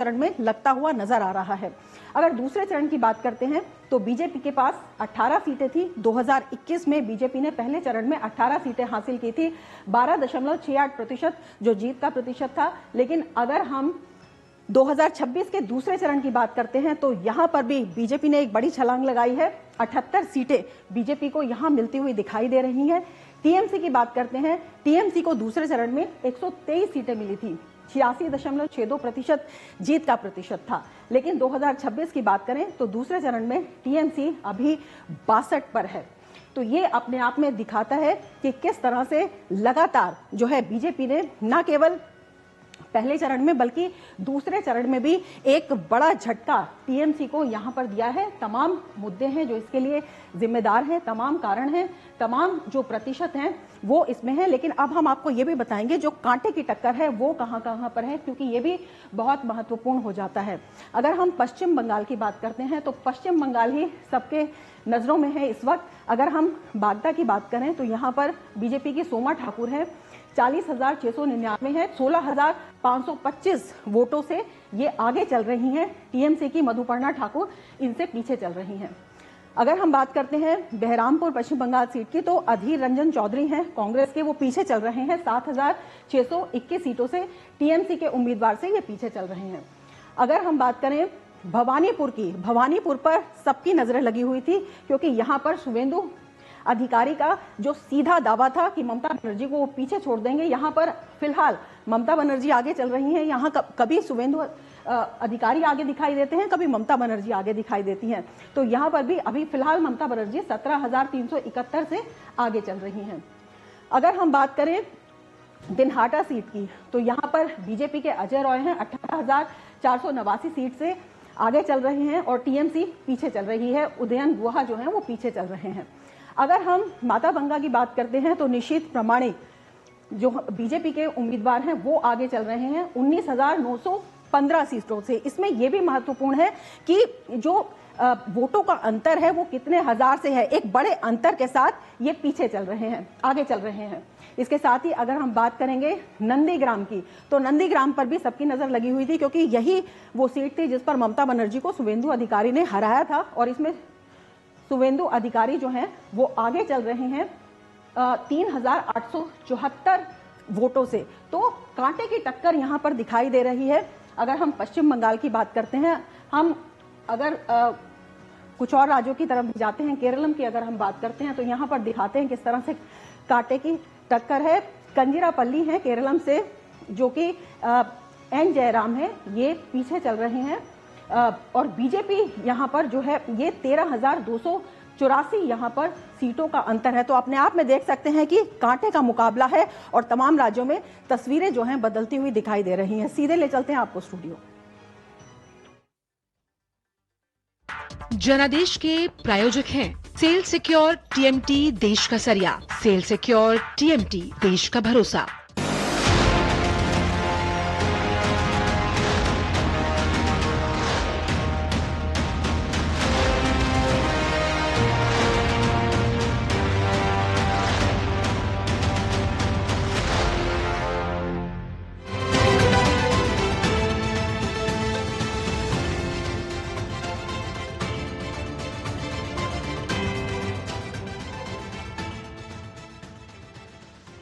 चरण में लगता हुआ नजर आ रहा है। अगर दूसरे चरण की बात करते हैं तो बीजेपी के पास 18 सीटें थी। 2021 में बीजेपी ने पहले चरण में 18 सीटें हासिल की थी, 12.68% जो जीत का प्रतिशत था। लेकिन अगर हम 2026 के दूसरे चरण की बात करते हैं तो यहां पर भी बीजेपी ने एक बड़ी छलांग लगाई है। 78 सीटें बीजेपी को यहां मिलती हुई दिखाई दे रही हैं। टीएमसी की बात करते हैं, टीएमसी को दूसरे चरण में 123 सीटें मिली थी, 86.62% जीत का प्रतिशत था। लेकिन 2026 की बात करें तो दूसरे चरण में टीएमसी अभी 62 पर है। तो ये अपने आप में दिखाता है कि किस तरह से लगातार जो है बीजेपी ने न केवल पहले चरण में बल्कि दूसरे चरण में भी एक बड़ा झटका टीएमसी को यहां पर दिया है। तमाम मुद्दे हैं जो इसके लिए जिम्मेदार हैं, तमाम कारण हैं, तमाम जो प्रतिशत हैं वो इसमें है। लेकिन अब हम आपको ये भी बताएंगे जो कांटे की टक्कर है वो कहां कहां पर है, क्योंकि ये भी बहुत महत्वपूर्ण हो जाता है। अगर हम पश्चिम बंगाल की बात करते हैं तो पश्चिम बंगाल ही सबके नजरों में है इस वक्त। अगर हम बागदा की बात करें तो यहाँ पर बीजेपी की सोमा ठाकुर है, 40,699 है, 16,525 वोटों से ये आगे चल रही हैं। टीएमसी की मधुपर्णा ठाकुर इनसे पीछे चल रही हैं। अगर हम बात करते हैं बहरामपुर पश्चिम बंगाल सीट की तो अधीर रंजन चौधरी हैं कांग्रेस के, वो पीछे चल रहे हैं। 7,621 सीटों से टीएमसी के उम्मीदवार से ये पीछे चल रहे हैं। अगर हम बात करें भवानीपुर की, भवानीपुर पर सबकी नजरें लगी हुई थी क्योंकि यहाँ पर शुवेंदु अधिकारी का जो सीधा दावा था कि ममता बनर्जी को वो पीछे छोड़ देंगे, यहाँ पर फिलहाल ममता बनर्जी आगे चल रही हैं। यहाँ कभी शुवेंदु अधिकारी आगे दिखाई देते हैं, कभी ममता बनर्जी आगे दिखाई देती हैं। तो यहाँ पर भी अभी फिलहाल ममता बनर्जी 17,371 से आगे चल रही हैं। अगर हम बात करें दिनहाटा सीट की तो यहाँ पर बीजेपी के अजय रॉय हैं, 18,489 सीट से आगे चल रहे हैं और टीएमसी पीछे चल रही है। उदयन गुहा जो है वो पीछे चल रहे हैं। अगर हम माता बंगा की बात करते हैं तो निशीथ प्रमाणिक जो बीजेपी के उम्मीदवार हैं वो आगे चल रहे हैं 19,915 सीटों से। इसमें यह भी महत्वपूर्ण है कि जो वोटों का अंतर है वो कितने हजार से है, एक बड़े अंतर के साथ ये पीछे चल रहे हैं, आगे चल रहे हैं। इसके साथ ही अगर हम बात करेंगे नंदीग्राम की तो नंदीग्राम पर भी सबकी नजर लगी हुई थी क्योंकि यही वो सीट थी जिस पर ममता बनर्जी को शुवेंदु अधिकारी ने हराया था और इसमें शुवेंदु अधिकारी जो हैं वो आगे चल रहे हैं 3,874 वोटों से। तो कांटे की टक्कर यहां पर दिखाई दे रही है। अगर हम पश्चिम बंगाल की बात करते हैं, हम अगर कुछ और राज्यों की तरफ जाते हैं, केरलम की अगर हम बात करते हैं तो यहां पर दिखाते हैं किस तरह से कांटे की टक्कर है। कंजिरापल्ली है केरलम से जो कि एन जयराम है, ये पीछे चल रहे हैं और बीजेपी यहां पर जो है ये 13,284 यहां पर सीटों का अंतर है। तो अपने आप में देख सकते हैं कि कांटे का मुकाबला है और तमाम राज्यों में तस्वीरें जो हैं बदलती हुई दिखाई दे रही हैं। सीधे ले चलते हैं आपको स्टूडियो। जनादेश के प्रायोजक हैं सेल सिक्योर टीएमटी, देश का सरिया। सेल सिक्योर टीएमटी, देश का भरोसा।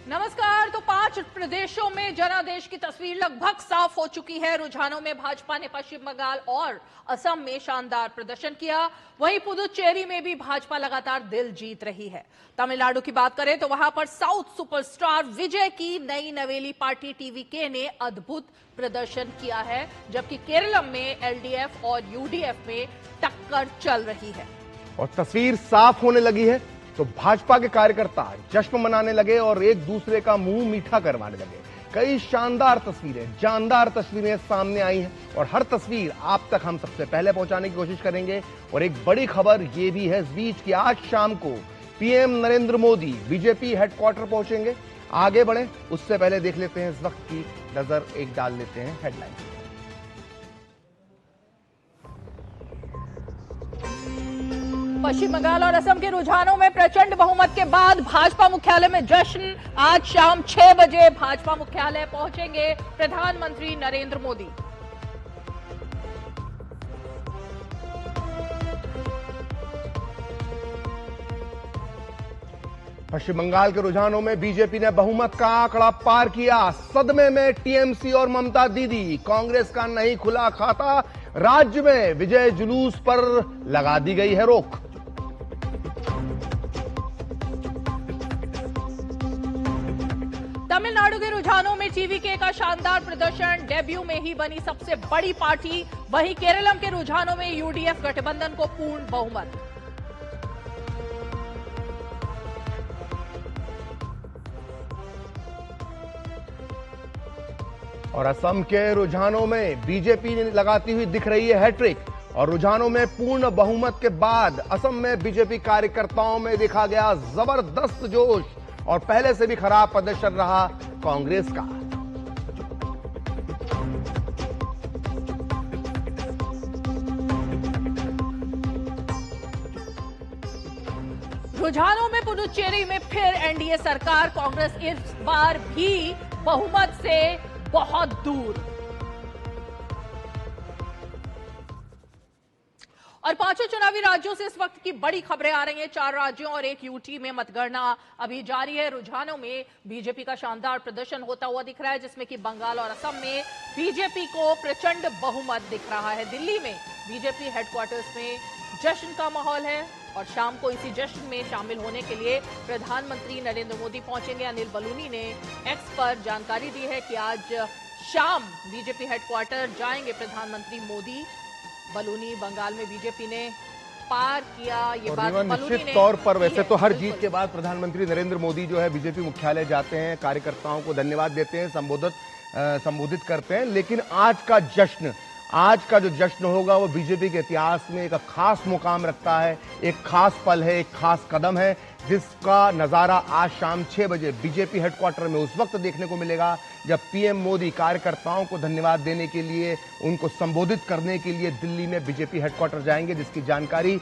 नमस्कार। तो 5 प्रदेशों में जनादेश की तस्वीर लगभग साफ हो चुकी है। रुझानों में भाजपा ने पश्चिम बंगाल और असम में शानदार प्रदर्शन किया, वहीं पुदुचेरी में भी भाजपा लगातार दिल जीत रही है। तमिलनाडु की बात करें तो वहां पर साउथ सुपरस्टार विजय की नई नवेली पार्टी टीवीके ने अद्भुत प्रदर्शन किया है, जबकि केरलम में एलडीएफ और यूडीएफ में टक्कर चल रही है। और तस्वीर साफ होने लगी है तो भाजपा के कार्यकर्ता जश्न मनाने लगे और एक दूसरे का मुंह मीठा करवाने लगे। कई शानदार तस्वीरें, जानदार तस्वीरें सामने आई हैं और हर तस्वीर आप तक हम सबसे पहले पहुंचाने की कोशिश करेंगे। और एक बड़ी खबर यह भी है इस बीच कि आज शाम को PM Narendra Modi BJP headquarter पहुंचेंगे। आगे बढ़े उससे पहले देख लेते हैं इस वक्त की नजर, एक डाल लेते हैं हेडलाइन। पश्चिम बंगाल और असम के रुझानों में प्रचंड बहुमत के बाद भाजपा मुख्यालय में जश्न। आज शाम 6 बजे भाजपा मुख्यालय पहुंचेंगे प्रधानमंत्री नरेंद्र मोदी। पश्चिम बंगाल के रुझानों में बीजेपी ने बहुमत का आंकड़ा पार किया। सदमे में टीएमसी और ममता दीदी, कांग्रेस का नहीं खुला खाता। राज्य में विजय जुलूस पर लगा दी गई है रोक। तमिलनाडु के रुझानों में टीवीके का शानदार प्रदर्शन, डेब्यू में ही बनी सबसे बड़ी पार्टी। वहीं केरलम के रुझानों में यूडीएफ गठबंधन को पूर्ण बहुमत। और असम के रुझानों में बीजेपी ने लगाती हुई दिख रही है हैट्रिक। और रुझानों में पूर्ण बहुमत के बाद असम में बीजेपी कार्यकर्ताओं में देखा गया जबरदस्त जोश और पहले से भी खराब प्रदर्शन रहा कांग्रेस का। रुझानों में पुदुचेरी में फिर एनडीए सरकार, कांग्रेस इस बार भी बहुमत से बहुत दूर। और पांचों चुनावी राज्यों से इस वक्त की बड़ी खबरें आ रही हैं। 4 राज्यों और 1 यूटी में मतगणना अभी जारी है। रुझानों में बीजेपी का शानदार प्रदर्शन होता हुआ दिख रहा है, जिसमें कि बंगाल और असम में बीजेपी को प्रचंड बहुमत दिख रहा है। दिल्ली में बीजेपी हेडक्वार्टर्स में जश्न का माहौल है और शाम को इसी जश्न में शामिल होने के लिए प्रधानमंत्री नरेंद्र मोदी पहुंचेंगे। अनिल बलूनी ने एक्स पर जानकारी दी है कि आज शाम बीजेपी हेडक्वार्टर जाएंगे प्रधानमंत्री मोदी। बलूनी, बंगाल में बीजेपी ने पार किया ये बात निश्चित तौर पर वैसे तो हर जीत के बाद प्रधानमंत्री नरेंद्र मोदी जो है बीजेपी मुख्यालय जाते हैं, कार्यकर्ताओं को धन्यवाद देते हैं, संबोधित करते हैं। लेकिन आज का जो जश्न होगा वो बीजेपी के इतिहास में एक खास मुकाम रखता है, एक खास पल है, एक खास कदम है, जिसका नजारा आज शाम 6 बजे बीजेपी हेडक्वार्टर में उस वक्त देखने को मिलेगा जब पीएम मोदी कार्यकर्ताओं को धन्यवाद देने के लिए, उनको संबोधित करने के लिए दिल्ली में बीजेपी हेडक्वार्टर जाएंगे, जिसकी जानकारी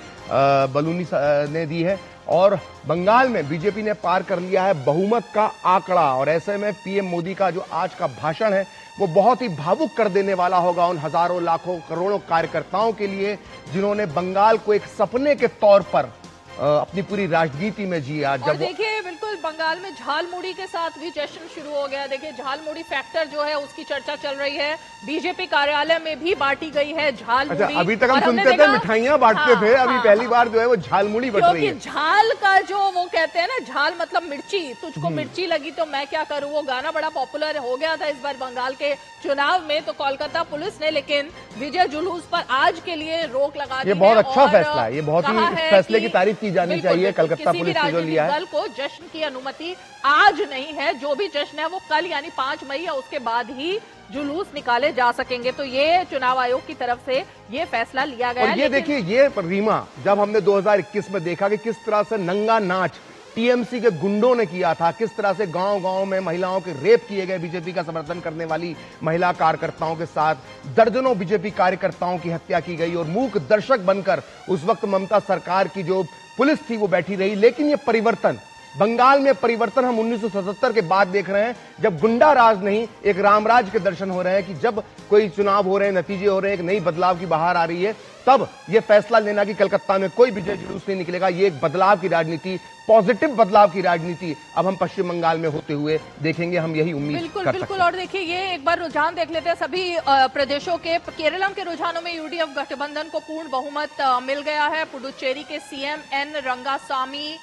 बलूनी ने दी है। और बंगाल में बीजेपी ने पार कर लिया है बहुमत का आंकड़ा और ऐसे में पीएम मोदी का जो आज का भाषण है वो बहुत ही भावुक कर देने वाला होगा उन हजारों, लाखों, करोड़ों कार्यकर्ताओं के लिए जिन्होंने बंगाल को एक सपने के तौर पर अपनी पूरी राजनीति में जिया। और देखिए बिल्कुल बंगाल में झालमुड़ी के साथ भी जश्न शुरू हो गया। देखिए झालमुड़ी फैक्टर जो है उसकी चर्चा चल रही है। बीजेपी कार्यालय में भी बांटी गई है झालमुड़ी। अच्छा, अभी तक हम सुनते थे मिठाइयां बांटते थे, अभी पहली बार जो है वो झालमुड़ी बट रही है। झाल का जो वो कहते हैं ना, झाल मतलब मिर्ची, तुझको मिर्ची लगी तो मैं क्या करूं, वो गाना बड़ा पॉपुलर हो गया था इस बार बंगाल के चुनाव में। तो कोलकाता पुलिस ने लेकिन विजय जुलूस पर आज के लिए रोक लगा दी है। ये बहुत अच्छा फैसला है, ये बहुत ही इस फैसले की तारीफ की जानी चाहिए। कलकत्ता पुलिस ने जो लिया है, दल को जश्न की अनुमति आज नहीं है, जो भी जश्न है वो कल यानी 5 मई या उसके बाद ही जुलूस निकाले जा सकेंगे। तो ये चुनाव आयोग की तरफ से ये फैसला लिया गया है। और ये देखिए, ये रीमा जब हमने 2021 में देखा कि किस तरह से नंगा नाच टीएमसी के गुंडों ने किया था, किस तरह से गांव-गांव में महिलाओं के रेप किए गए बीजेपी का समर्थन करने वाली महिला कार्यकर्ताओं के साथ, दर्जनों बीजेपी कार्यकर्ताओं की हत्या की गई और मूक दर्शक बनकर उस वक्त ममता सरकार की जो पुलिस थी वो बैठी रही। लेकिन ये परिवर्तन, बंगाल में परिवर्तन हम 1977 के बाद देख रहे हैं, जब गुंडा राज नहीं एक रामराज के दर्शन हो रहे हैं कि जब कोई चुनाव हो रहे हैं, नतीजे हो रहे हैं, एक नई बदलाव की बहार आ रही है, तब यह फैसला लेना कि कलकत्ता में कोई विजय जुलूस नहीं निकलेगा। ये एक बदलाव की राजनीति, पॉजिटिव बदलाव की राजनीति अब हम पश्चिम बंगाल में होते हुए देखेंगे, हम यही उम्मीद कर सकते हैं। बिल्कुल। और देखिए ये एक बार रुझान देख लेते हैं सभी प्रदेशों के। केरलम के रुझानों में यूडीएफ गठबंधन को पूर्ण बहुमत मिल गया है। पुडुचेरी के सीएम एन रंगासामी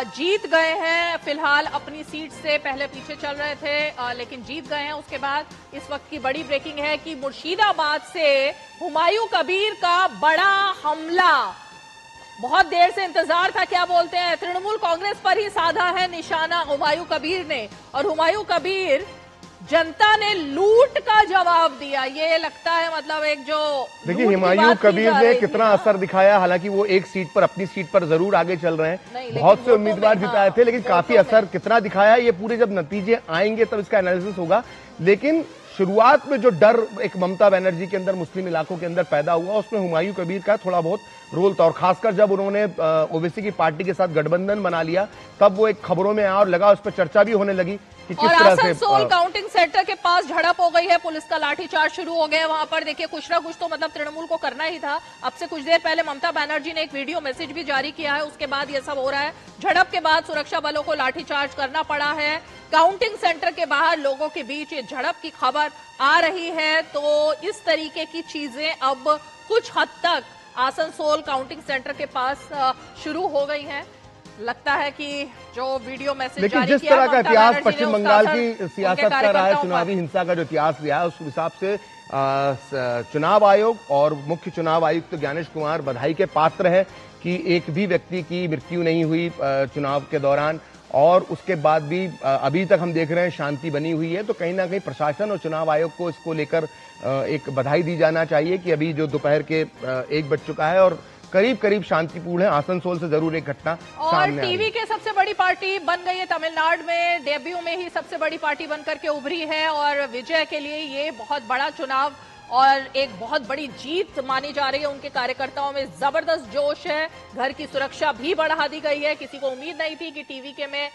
जीत गए हैं। फिलहाल अपनी सीट से पहले पीछे चल रहे थे लेकिन जीत गए हैं। उसके बाद इस वक्त की बड़ी ब्रेकिंग है कि मुर्शिदाबाद से हुमायूं कबीर का बड़ा हमला, बहुत देर से इंतजार था, क्या बोलते हैं, तृणमूल कांग्रेस पर ही साधा है निशाना हुमायूं कबीर ने। और हुमायूं कबीर, जनता ने लूट का जवाब दिया। ये लगता है मतलब एक जो देखिए हुमायूं कबीर ने कितना असर दिखाया। हालांकि वो एक सीट पर, अपनी सीट पर जरूर आगे चल रहे हैं, बहुत से उम्मीदवार जिताए थे, लेकिन काफी असर कितना दिखाया ये पूरे जब नतीजे आएंगे तब इसका एनालिसिस होगा। लेकिन शुरुआत में जो डर एक ममता बनर्जी के अंदर, मुस्लिम इलाकों के अंदर पैदा हुआ, उसमें हुमायूं कबीर का थोड़ा बहुत रोल था। और खासकर जब उन्होंने ओवैसी की पार्टी के साथ गठबंधन बना लिया, तब वो एक खबरों में आया और लगा, उस पर चर्चा भी होने लगी कि किस तरह से आसनसोल काउंटिंग सेंटर के पास झड़प हो गई है, पुलिस का लाठीचार्ज शुरू हो गया है वहां पर। देखिए, कुछ ना कुछ तो मतलब तृणमूल को करना ही था। अब से कुछ देर पहले ममता बनर्जी ने एक वीडियो मैसेज भी जारी किया है, उसके बाद ये सब हो रहा है। झड़प के बाद सुरक्षा बलों को लाठीचार्ज करना पड़ा है। काउंटिंग सेंटर के बाहर लोगों के बीच ये झड़प की खबर आ रही है। तो इस तरीके की चीजें अब कुछ हद तक आसनसोल काउंटिंग सेंटर के पास शुरू हो गई हैं। लगता है कि जो वीडियो मैसेज लेकिन जारी जिस किया तरह का ममता इतिहास बनर्जी ने, पश्चिम उसका बंगाल असर की उनके सियासत का रहा है, कार्यकर्ताओं चुनावी पर। हिंसा का जो इतिहास रहा है, उस हिसाब से चुनाव आयोग और मुख्य चुनाव आयुक्त ज्ञानेश कुमार बधाई के पात्र है कि एक भी व्यक्ति की मृत्यु नहीं हुई चुनाव के दौरान, और उसके बाद भी अभी तक हम देख रहे हैं शांति बनी हुई है। तो कहीं ना कहीं प्रशासन और चुनाव आयोग को इसको लेकर एक बधाई दी जाना चाहिए कि अभी जो दोपहर के 1 बज चुका है और करीब करीब शांतिपूर्ण है। आसनसोल से जरूर एक घटना और सामने टीवी के सबसे बड़ी पार्टी बन गई है तमिलनाडु में, डेब्यू में ही सबसे बड़ी पार्टी बनकर के उभरी है और विजय के लिए ये बहुत बड़ा चुनाव और एक बहुत बड़ी जीत मानी जा रही है। उनके कार्यकर्ताओं में जबरदस्त जोश है। घर की सुरक्षा भी बढ़ा दी गई है। किसी को उम्मीद नहीं थी कि टीवीके में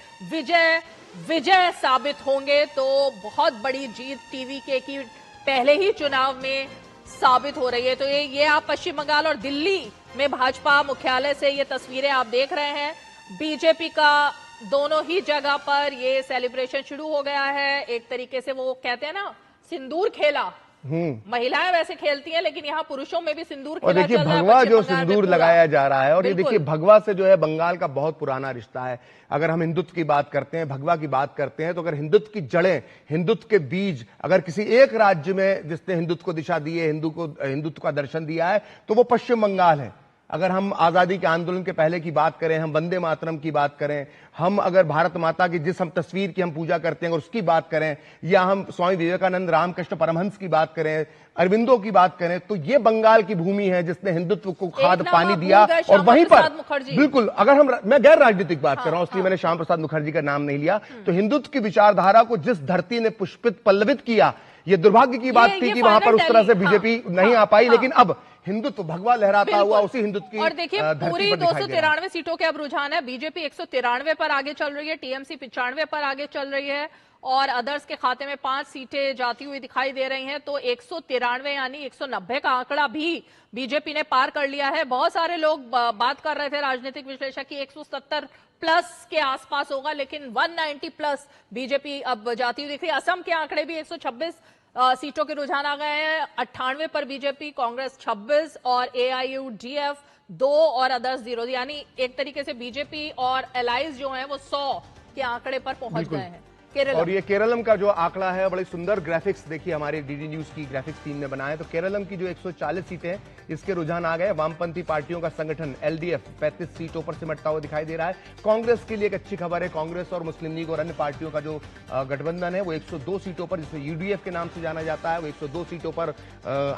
विजय साबित होंगे, तो बहुत बड़ी जीत टीवीके की पहले ही चुनाव में साबित हो रही है। तो ये आप पश्चिम बंगाल और दिल्ली में भाजपा मुख्यालय से ये तस्वीरें आप देख रहे हैं। बीजेपी का दोनों ही जगह पर ये सेलिब्रेशन शुरू हो गया है। एक तरीके से वो कहते हैं ना, सिंदूर खेला। महिलाएं वैसे खेलती हैं, लेकिन यहाँ पुरुषों में भी सिंदूर खेला और देखिए चल रहा है भगवा पश्चिम जो बंगाल में सिंदूर पूरा। लगाया जा रहा है, और ये बिल्कुल। देखिए भगवा से जो है बंगाल का बहुत पुराना रिश्ता है। अगर हम हिंदुत्व की बात करते हैं, भगवा की बात करते हैं, तो अगर हिंदुत्व की जड़ें, हिंदुत्व के बीज अगर किसी एक राज्य में जिसने हिंदुत्व को दिशा दी है, हिंदुत्व का दर्शन दिया है, तो वो पश्चिम बंगाल है। अगर हम आजादी के आंदोलन के पहले की बात करें, हम वंदे मातरम की बात करें, हम अगर भारत माता की जिस हम तस्वीर की हम पूजा करते हैं और उसकी बात करें, या हम स्वामी विवेकानंद रामकृष्ण परमहंस की बात करें, अरविंदो की बात करें, तो ये बंगाल की भूमि है जिसने हिंदुत्व को खाद पानी दिया। और वहीं पर बिल्कुल, अगर मैं गैर राजनीतिक बात कर रहा हूं, इसलिए मैंने श्याम प्रसाद मुखर्जी का नाम नहीं लिया। तो हिंदुत्व की विचारधारा को जिस धरती ने पुष्पित पल्लवित किया, ये दुर्भाग्य की बात थी कि वहां पर उस तरह से बीजेपी नहीं आ पाई, लेकिन अब हिंदुत्व भगवा लहराता हुआ उसी हिंदुत्व की और देखिए पूरी 293 सीटों के अब रुझान है। बीजेपी 193 पर आगे चल रही है, टीएमसी 95 पर आगे चल रही है और अदर्स के खाते में 5 सीटें जाती हुई दिखाई दे रही हैं। तो 193 यानी 190 का आंकड़ा भी बीजेपी ने पार कर लिया है। बहुत सारे लोग बात कर रहे थे, राजनीतिक विश्लेषक, की 170 प्लस के आसपास होगा, लेकिन 190 प्लस बीजेपी अब जाती हुई दिख रही है। असम के आंकड़े भी 126 सीटों के रुझान आ गए हैं। 98 पर बीजेपी, कांग्रेस 26 और AIUDF 2 और अदर्स 0, यानी एक तरीके से बीजेपी और एलाइज जो हैं वो 100 के आंकड़े पर पहुंच गए हैं। और ये केरलम का जो आंकड़ा है, बड़े सुंदर ग्राफिक्स देखिए हमारे डीडी न्यूज की ग्राफिक्स टीम ने बनाया। तो केरलम की जो 140 सीटें हैं, इसके रुझान आ गए। वामपंथी पार्टियों का संगठन LDF 35 सीटों पर सिमटता हुआ दिखाई दे रहा है। कांग्रेस के लिए एक अच्छी खबर है, कांग्रेस और मुस्लिम लीग और अन्य पार्टियों का जो गठबंधन है वो 102 सीटों पर, जिसे UDF के नाम से जाना जाता है, वो 102 सीटों पर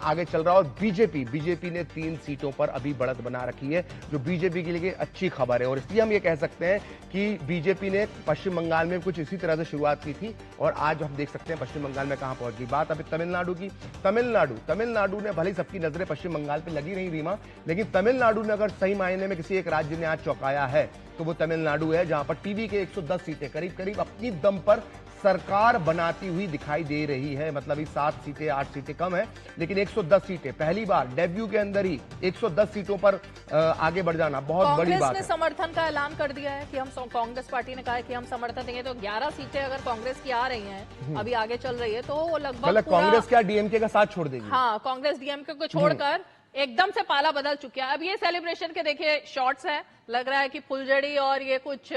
आगे चल रहा है। और बीजेपी ने 3 सीटों पर अभी बढ़त बना रखी है, जो बीजेपी के लिए अच्छी खबर है। और इसलिए हम ये कह सकते हैं कि बीजेपी ने पश्चिम बंगाल में कुछ इसी तरह से शुरुआत की थी और आज हम देख सकते हैं पश्चिम बंगाल में कहां पहुंच गई। बात अभी तमिलनाडु की। तमिलनाडु ने भले ही सबकी नजरें पश्चिम बंगाल पे लगी रही रीमा, लेकिन तमिलनाडु ने अगर सही मायने में किसी एक राज्य ने आज चौंकाया है तो वो तमिलनाडु है, जहां पर टीवी के 110 सीटें करीब करीब अपनी दम पर सरकार बनाती हुई दिखाई दे रही है। मतलब 7 सीटें 8 सीटें कम है, लेकिन 110 सीटें पहली बार डेब्यू के अंदर ही 110 सीटों पर आगे बढ़ जाना बहुत बड़ी बात है। कांग्रेस ने समर्थन का ऐलान कर दिया है कि हम, कांग्रेस पार्टी ने कहा है कि हम समर्थन देंगे। तो 11 सीटें अगर कांग्रेस की आ रही हैं, अभी आगे चल रही है, तो वो लगभग कांग्रेस क्या डीएमके का साथ छोड़ देगी। हाँ, कांग्रेस डीएमके को छोड़कर एकदम से पाला बदल चुका है। अब ये सेलिब्रेशन के देखिए शॉट्स हैं, लग रहा है कि फुलझड़ी और ये कुछ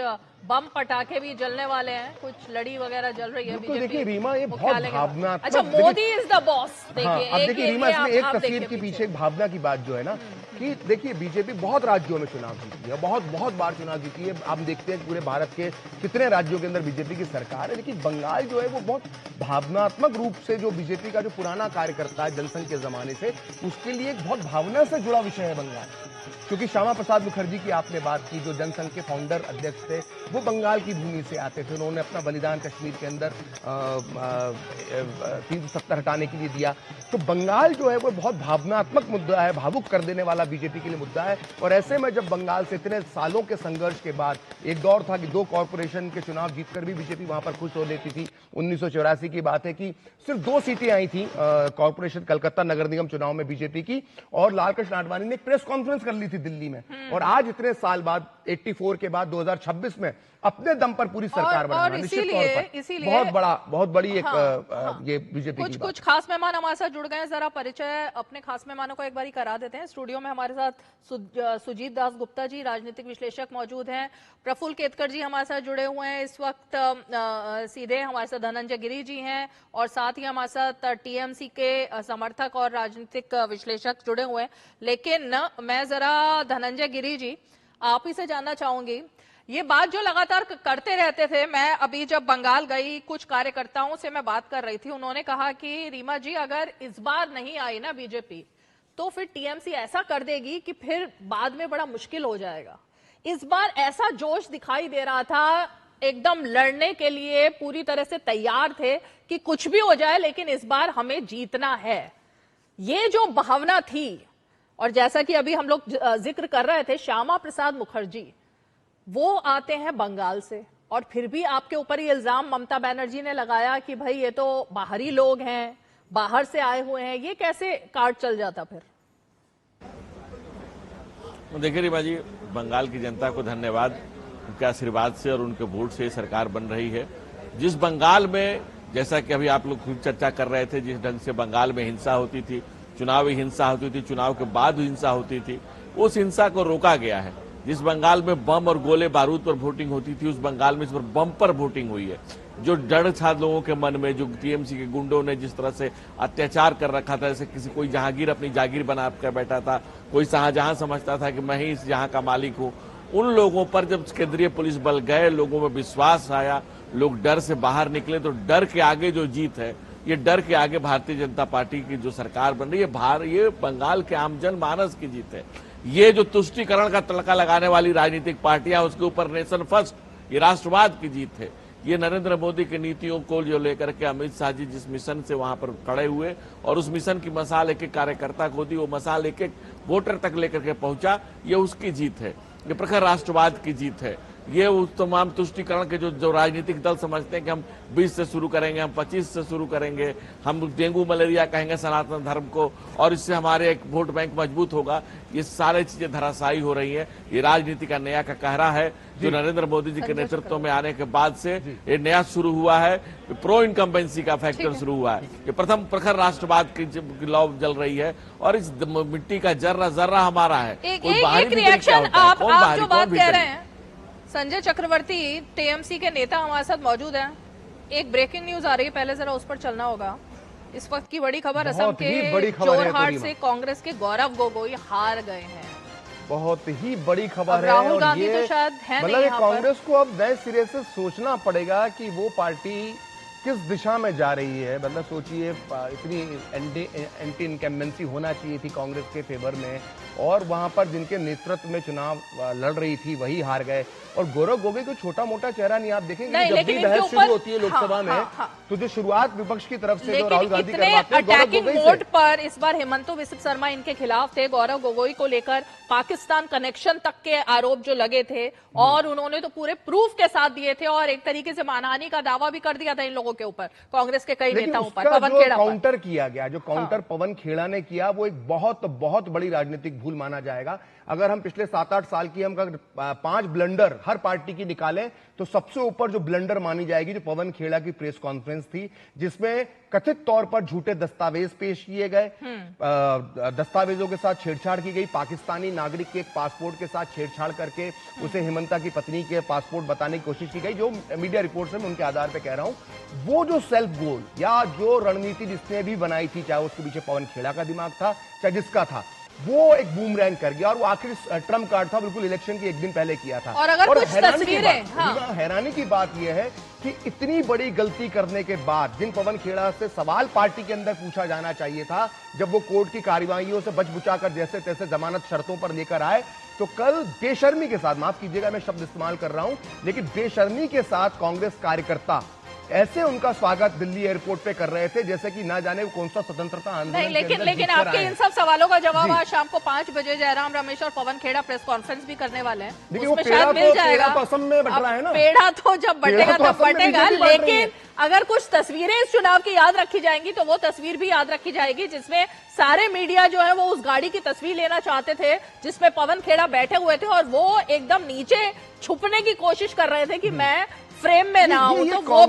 बम पटाखे भी जलने वाले हैं, कुछ लड़ी वगैरह जल रही है बीजेपी। देखिए रीमा, ये बहुत भावनात्मक। अच्छा, मोदी इज द बॉस। देखिए अब देखिए रीमा, इसमें एक तस्वीर के पीछे एक भावना की बात जो है ना, कि देखिए बीजेपी बहुत राज्यों में चुनाव जीती है, बहुत बार चुनाव जीती है। आप देखते हैं पूरे भारत के कितने राज्यों के अंदर बीजेपी की सरकार है, लेकिन बंगाल जो है वो बहुत भावनात्मक रूप से जो बीजेपी का जो पुराना कार्यकर्ता है जनसंघ के जमाने से, उसके लिए एक बहुत भावना से जुड़ा विषय है बंगाल, क्योंकि श्यामा प्रसाद मुखर्जी की आपने बात की, जो जनसंघ के फाउंडर अध्यक्ष थे, वो बंगाल की भूमि से आते थे। उन्होंने अपना बलिदान कश्मीर के अंदर 370 हटाने के लिए दिया। तो बंगाल जो है वो बहुत भावनात्मक मुद्दा है, भावुक कर देने वाला बीजेपी के लिए मुद्दा है। और ऐसे में जब बंगाल से इतने सालों के संघर्ष के बाद एक दौर था कि 2 कॉर्पोरेशन के चुनाव जीतकर भी बीजेपी वहां पर खुश हो लेती थी। 1984 की बात है कि सिर्फ 2 सीटें आई थी कॉर्पोरेशन कलकत्ता नगर निगम चुनाव में बीजेपी की, और लालकृष्ण आडवाणी ने एक प्रेस कॉन्फ्रेंस कर ली थी दिल्ली में। और आज इतने साल बाद 84 के बाद 2026 में अपने दम पर पूरी सरकार बनाना, निश्चित तौर पर बहुत बड़ी एक ये बीजेपी की कुछ खास मेहमान हमारे साथ जुड़ गए हैं। जरा परिचय अपने खास मेहमानों को एक बारी करा देते हैं। स्टूडियो में हमारे साथ सुजीत दास गुप्ता जी, राजनीतिक विश्लेषक मौजूद हैं। प्रफुल्ल केतकर जी हमारे साथ जुड़े हुए हैं इस वक्त। सीधे हमारे साथ धनंजय गिरी जी हैं, और साथ ही हमारे साथ टीएमसी के समर्थक और राजनीतिक विश्लेषक जुड़े हुए हैं। लेकिन मैं जरा धनंजय गिरी जी आप ही से जानना चाहूंगी, ये बात जो लगातार करते रहते थे, मैं अभी जब बंगाल गई कुछ कार्यकर्ताओं से मैं बात कर रही थी, उन्होंने कहा कि रीमा जी अगर इस बार नहीं आई ना बीजेपी तो फिर टीएमसी ऐसा कर देगी कि फिर बाद में बड़ा मुश्किल हो जाएगा। इस बार ऐसा जोश दिखाई दे रहा था, एकदम लड़ने के लिए पूरी तरह से तैयार थे कि कुछ भी हो जाए लेकिन इस बार हमें जीतना है। ये जो भावना थी, और जैसा कि अभी हम लोग जिक्र कर रहे थे, श्यामा प्रसाद मुखर्जी वो आते हैं बंगाल से, और फिर भी आपके ऊपर ये इल्जाम ममता बनर्जी ने लगाया कि भाई ये तो बाहरी लोग हैं, बाहर से आए हुए हैं। ये कैसे कार्ड चल जाता फिर? देखिए रीमा जी, बंगाल की जनता को धन्यवाद, उनके आशीर्वाद से और उनके वोट से सरकार बन रही है। जिस बंगाल में, जैसा कि अभी आप लोग खुद चर्चा कर रहे थे, जिस ढंग से बंगाल में हिंसा होती थी, चुनावी हिंसा होती थी, चुनाव के बाद हिंसा होती थी, उस हिंसा को रोका गया है। जिस बंगाल में बम और गोले बारूद पर वोटिंग होती थी, उस बंगाल में इस पर बम पर वोटिंग हुई है। जो डर था लोगों के मन में, जो टीएमसी के गुंडों ने जिस तरह से अत्याचार कर रखा था, जैसे किसी कोई जहांगीर अपनी जागीर बना कर बैठा था, कोई शाहजहां समझता था कि मैं ही इस जहां का मालिक हूं, उन लोगों पर जब केंद्रीय पुलिस बल गए, लोगों में विश्वास आया, लोग डर से बाहर निकले। तो डर के आगे जो जीत है, ये डर के आगे भारतीय जनता पार्टी की जो सरकार बन रही है, ये बंगाल के आम जन मानस की जीत है। ये जो तुष्टीकरण का तड़का लगाने वाली राजनीतिक पार्टियां, उसके ऊपर नेशन फर्स्ट, ये राष्ट्रवाद की जीत है। ये नरेंद्र मोदी की नीतियों को जो लेकर के अमित शाह जी जिस मिशन से वहां पर खड़े हुए, और उस मिशन की मसाल एक एक कार्यकर्ता को दी, वो मसाल एक एक वोटर तक लेकर के पहुंचा, ये उसकी जीत है। ये प्रखर राष्ट्रवाद की जीत है। ये उस तमाम तुष्टीकरण के जो राजनीतिक दल समझते हैं कि हम 20 से शुरू करेंगे, हम 25 से शुरू करेंगे, हम डेंगू मलेरिया कहेंगे सनातन धर्म को, और इससे हमारे एक वोट बैंक मजबूत होगा, ये सारी चीजें धराशायी हो रही हैं। ये राजनीति का नया का कहरा है जो नरेंद्र मोदी जी के नेतृत्व में आने के बाद से ये नया शुरू हुआ है। प्रो इनकम्बेंसी का फैक्टर शुरू हुआ है। ये प्रथम प्रखर राष्ट्रवाद की लौ जल रही है, और इस मिट्टी का जर्रा जर्रा हमारा है। एक रिएक्शन आप जो बात कह रहे हैं, संजय चक्रवर्ती टीएमसी के नेता हमारे साथ मौजूद हैं। एक ब्रेकिंग न्यूज आ रही है, पहले जरा उस पर चलना होगा। इस वक्त की बड़ी खबर, असम के जोरहाट से कांग्रेस के गौरव गोगोई हार गए हैं। बहुत ही बड़ी खबर है। राहुल गांधी तो शायद है नहीं यहाँ पर। कांग्रेस को अब नए सिरे से सोचना पड़ेगा कि वो पार्टी किस दिशा में जा रही है। मतलब सोचिए, इतनी एंटी इनकम्बेंसी होना चाहिए थी कांग्रेस के फेवर में, और वहां पर जिनके नेतृत्व में चुनाव लड़ रही थी वही हार गए। और गौरव गोगोई को छोटा मोटा चेहरा नहीं, आप देखेंगे जब भी बहस शुरू होती है लोकसभा में, तो जो शुरुआत विपक्ष की तरफ से जो राहुल गांधी करवाते हैं, गौरव गोगोई मोड पर इस बार हेमंतो बिस्व शर्मा इनके खिलाफ थे। गौरव गोगोई को लेकर पाकिस्तान कनेक्शन तक के आरोप जो लगे थे, और उन्होंने तो पूरे प्रूफ के साथ दिए थे, और एक तरीके से मानहानि का दावा भी कर दिया था इन लोगों के ऊपर, कांग्रेस के कई नेताओं पर। पवन खेड़ा काउंटर किया गया, जो काउंटर पवन खेड़ा ने किया, वो एक बहुत बहुत बड़ी राजनीतिक भूल माना जाएगा। अगर हम पिछले 7-8 साल की हम 5 ब्लंडर हर पार्टी की निकालें, तो सबसे ऊपर जो ब्लंडर मानी जाएगी जो पवन खेड़ा की प्रेस कॉन्फ्रेंस थी, जिसमें कथित तौर पर झूठे दस्तावेज पेश किए गए, दस्तावेजों के साथ छेड़छाड़ की गई, पाकिस्तानी नागरिक के एक पासपोर्ट के साथ छेड़छाड़ करके उसे हेमंता की पत्नी के पासपोर्ट बताने की कोशिश की गई। जो मीडिया रिपोर्ट्स है, मैं उनके आधार पर कह रहा हूं, वो जो सेल्फ गोल या जो रणनीति जिसने भी बनाई थी, चाहे उसके पीछे पवन खेड़ा का दिमाग था चाहे जिसका था, वो एक बूमरैंग कर गया और वो आखिर ट्रम्प कार्ड था, बिल्कुल इलेक्शन के एक दिन पहले किया था। और अगर कुछ तस्वीरें, हैरानी की बात यह है कि इतनी बड़ी गलती करने के बाद जिन पवन खेड़ा से सवाल पार्टी के अंदर पूछा जाना चाहिए था, जब वो कोर्ट की कार्रवाइयों से बचबुचाकर जैसे तैसे जमानत शर्तों पर लेकर आए, तो कल बेशर्मी के साथ, माफ कीजिएगा मैं शब्द इस्तेमाल कर रहा हूं, लेकिन बेशर्मी के साथ कांग्रेस कार्यकर्ता ऐसे उनका स्वागत दिल्ली एयरपोर्ट पे कर रहे थे जैसे कि ना जाने कौन सा स्वतंत्रता आंदोलन। नहीं, लेकिन आपके इन सब सवालों का जवाब आज शाम को 5 बजे जयराम रमेश और पवन खेड़ा प्रेस कॉन्फ्रेंस भी करने वाले हैं, उसमें शायद मिल जाएगा। तो असम में बट रहा है ना, पेड़ा तो जब बटेगा तब बटेगा, लेकिन अगर कुछ तस्वीरें इस चुनाव की याद रखी जाएंगी तो वो तस्वीर भी याद रखी जाएगी जिसमें सारे मीडिया जो है वो उस गाड़ी की तस्वीर लेना चाहते थे जिसमें पवन खेड़ा बैठे हुए थे और वो एकदम नीचे छुपने की कोशिश कर रहे थे कि मैं फ्रेम में ना हूं, तो वो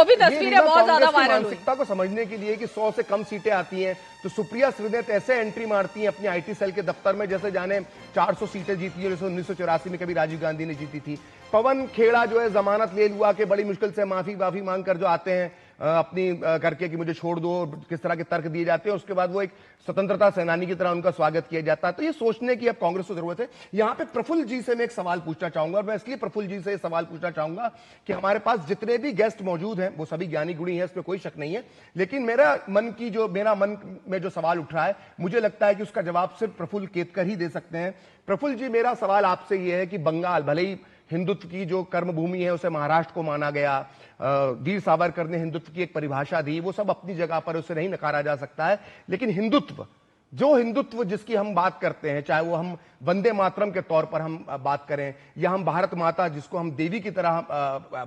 भी तस्वीरें बहुत ज्यादा वायरल हुई। मानसिकता को समझने के लिए कि 100 से कम सीटें आती हैं तो सुप्रिया श्रीनेत ऐसे एंट्री मारती हैं अपनी आईटी सेल के दफ्तर में जैसे जाने 400 सीटें जीती है, जैसे 1984 में कभी राजीव गांधी ने जीती थी। पवन खेड़ा जो है जमानत ले हुआ के बड़ी मुश्किल से माफी मांग कर जो आते हैं अपनी करके कि मुझे छोड़ दो, किस तरह के तर्क दिए जाते हैं, उसके बाद वो एक स्वतंत्रता सेनानी की तरह उनका स्वागत किया जाता है। तो ये सोचने की अब कांग्रेस को जरूरत है। यहां पे प्रफुल्ल जी से मैं एक सवाल पूछना चाहूंगा और मैं इसलिए प्रफुल्ल जी से सवाल पूछना चाहूंगा कि हमारे पास जितने भी गेस्ट मौजूद हैं वो सभी ज्ञानी गुणी हैं, इसमें कोई शक नहीं है, लेकिन मेरा मन में जो सवाल उठ रहा है मुझे लगता है कि उसका जवाब सिर्फ प्रफुल्ल केतकर ही दे सकते हैं। प्रफुल्ल जी, मेरा सवाल आपसे यह है कि बंगाल भले ही हिंदुत्व की जो कर्म भूमि है उसे महाराष्ट्र को माना गया, वीर सावरकर ने हिंदुत्व की एक परिभाषा दी, वो सब अपनी जगह पर, उसे नहीं नकारा जा सकता है, लेकिन हिंदुत्व जिसकी हम बात करते हैं, चाहे वो हम वंदे मातरम के तौर पर हम बात करें या हम भारत माता जिसको हम देवी की तरह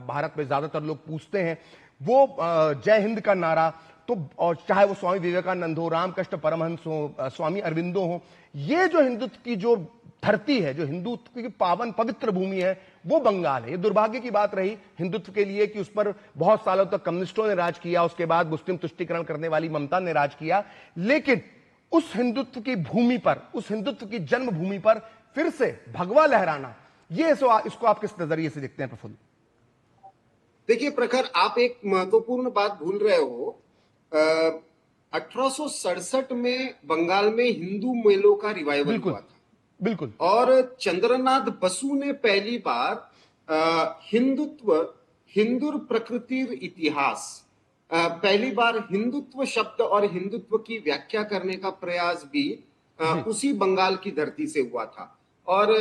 भारत में ज्यादातर लोग पूछते हैं, वो जय हिंद का नारा, तो और चाहे वो स्वामी विवेकानंद हो, रामकृष्ण परमहंस हो, स्वामी अरविंदो हो, ये जो हिंदुत्व की जो धरती है, जो हिंदुत्व की पावन पवित्र भूमि है, वो बंगाल है। ये दुर्भाग्य की बात रही हिंदुत्व के लिए कि उस पर बहुत सालों तक कम्युनिस्टों ने राज किया, उसके बाद मुस्लिम तुष्टीकरण करने वाली ममता ने राज किया, लेकिन उस हिंदुत्व की भूमि पर, उस हिंदुत्व की जन्मभूमि पर फिर से भगवा लहराना, ये इसको आप किस नजरिए से देखते हैं प्रफुल्ल? देखिए प्रखर, आप एक महत्वपूर्ण बात भूल रहे हो। 1867 में बंगाल में हिंदू मेलों का रिवाइवल हुआ था, बिल्कुल, और चंद्रनाथ बसु ने पहली बार हिंदुर प्रकृतिर इतिहास, पहली बार हिंदुत्व शब्द और हिंदुत्व की व्याख्या करने का प्रयास भी उसी बंगाल की धरती से हुआ था। और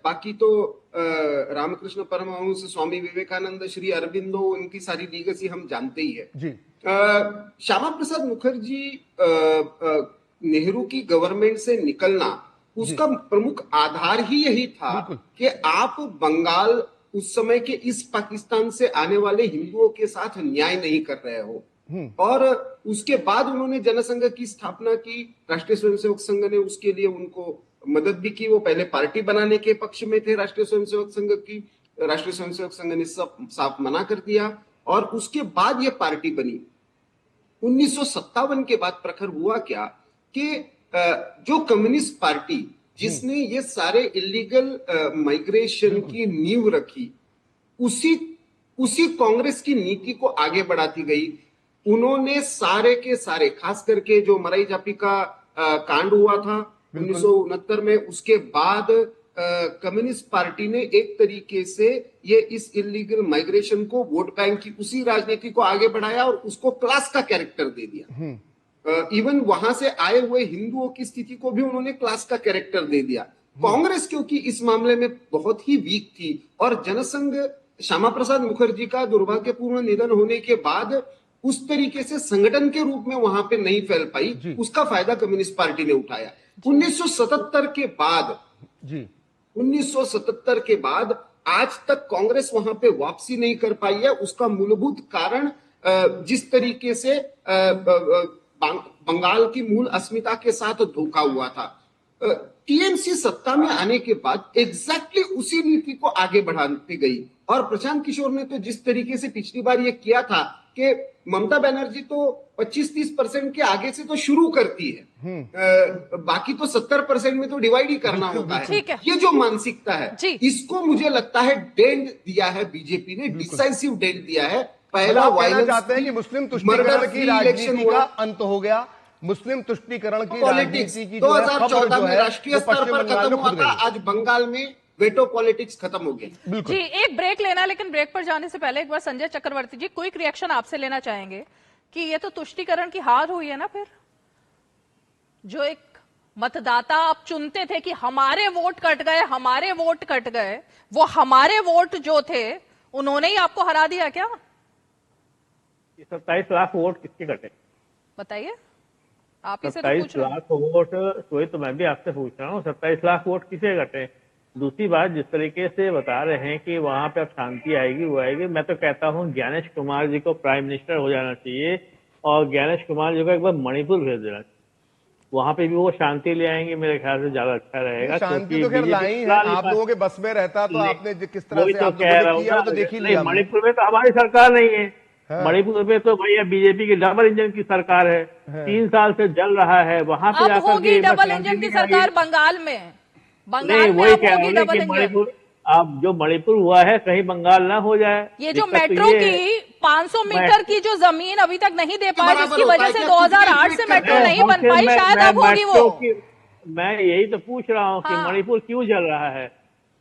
बाकी तो रामकृष्ण परमहंस, स्वामी विवेकानंद, श्री अरविंदो, उनकी सारी लीगेसी हम जानते ही है जी। श्यामा प्रसाद मुखर्जी नेहरू की गवर्नमेंट से निकलना, उसका प्रमुख आधार ही यही था कि आप बंगाल उस समय के इस पाकिस्तान से आने वाले हिंदुओं के साथ न्याय नहीं कर रहे हो। और उसके बाद उन्होंने जनसंघ की स्थापना की, राष्ट्रीय स्वयंसेवक संघ ने उसके लिए उनको मदद भी की। वो पहले पार्टी बनाने के पक्ष में थे राष्ट्रीय स्वयंसेवक संघ की, राष्ट्रीय स्वयंसेवक संघ ने सब साफ मना कर दिया और उसके बाद ये पार्टी बनी। 1957 के बाद प्रखर हुआ क्या कि जो कम्युनिस्ट पार्टी जिसने ये सारे इलीगल माइग्रेशन की नींव रखी, उसी कांग्रेस की नीति को आगे बढ़ाती गई। उन्होंने सारे के सारे, खास करके जो मराई जापी का कांड हुआ था 1969 में, उसके बाद कम्युनिस्ट पार्टी ने एक तरीके से ये इस इलीगल माइग्रेशन को वोट बैंक की उसी राजनीति को आगे बढ़ाया और उसको क्लास का कैरेक्टर दे दिया। इवन वहां से आए हुए हिंदुओं की स्थिति को भी उन्होंने क्लास का कैरेक्टर दे दिया। कांग्रेस क्योंकि इस मामले में बहुत ही वीक थी और जनसंघ, श्यामा प्रसाद मुखर्जी का दुर्भाग्यपूर्ण निधन होने के बाद उस तरीके से संगठन के रूप में वहां पे नहीं फैल पाई, उसका फायदा कम्युनिस्ट पार्टी ने उठाया। 1977 के बाद आज तक कांग्रेस वहां पे वापसी नहीं कर पाई है। उसका मूलभूत कारण जिस तरीके से बंगाल की मूल अस्मिता के साथ धोखा हुआ था। टीएमसी सत्ता में आने के बाद एग्जैक्टली उसी नीति को आगे बढ़ाती गई और प्रशांत किशोर ने तो जिस तरीके से पिछली बार ये किया था कि ममता बनर्जी तो 25-30% के आगे से तो शुरू करती है, बाकी तो 70% में तो डिवाइड ही करना होता है। ये जो मानसिकता है, इसको मुझे लगता है डेंट दिया है बीजेपी ने, डिसाइसिव डेंट दिया है। पहला वायलेंस चाहते हैं कि मुस्लिम तुष्टीकरण की राजनीति का अंत हो गया, मुस्लिम तुष्टीकरण की पॉलिटिक्स राजनीति की जो है, खबर 2014 जो में है, राष्ट्रीय वो स्तर पश्चिम पर बंगाल खत्म में हुआ खुद था, गई। आज बंगाल में वेटो पॉलिटिक्स खत्म हो गया। जी, एक ब्रेक लेना है, लेकिन ब्रेक पर जाने से पहले एक बार संजय चक्रवर्ती जी क्विक रिएक्शन आपसे लेना चाहेंगे कि ये तो तुष्टीकरण की हार हुई है ना। फिर जो एक मतदाता आप चुनते थे कि हमारे वोट कट गए, हमारे वोट कट गए, वो हमारे वोट जो थे उन्होंने ही आपको हरा दिया क्या? 27 लाख वोट किसके कटे? बताइए, आप ही से तो 27 पूछ रहे हैं। लाख वोट, वही तो मैं भी आपसे पूछ रहा हूँ, 27 लाख वोट किसे कटे? दूसरी बात, जिस तरीके से बता रहे हैं कि वहां पे अब शांति आएगी, वो आएगी, मैं तो कहता हूँ ज्ञानेश कुमार जी को प्राइम मिनिस्टर हो जाना चाहिए और ज्ञानेश कुमार जी को एक बार मणिपुर भेज देना चाहिए। वहां पे भी वो शांति ले आएंगे, मेरे ख्याल से ज्यादा अच्छा रहेगा। शांति तो खैर लाई है, आप लोगों के बस में रहता तो आपने किस तरह वही से तो आप कह रहा लोगों ने किया वो तो हूँ, देख ही नहीं लिया। मणिपुर में तो हमारी सरकार नहीं है। हाँ। मणिपुर में तो भैया बीजेपी की डबल इंजन की सरकार है, 3 साल से जल रहा है। वहां पे अब जाकर होगी डबल इंजन की सरकार बंगाल में। नहीं, बंगाल में वही अब कह होगी रहे हैं डबल कि इंजन। मणिपुर, अब जो मणिपुर हुआ है कहीं बंगाल ना हो जाए। ये जो दिक्कत तो मेट्रो ये है। की 500 मीटर की जो जमीन अभी तक नहीं दे पाए, बराबर जिसकी होता वजह है से क्या? 2008 कुछ से भी मेट्रो करते नहीं बन पाई, शायद अब होगी वो। मैं यही तो पूछ रहा हूँ कि हाँ। मणिपुर क्यों जल रहा है,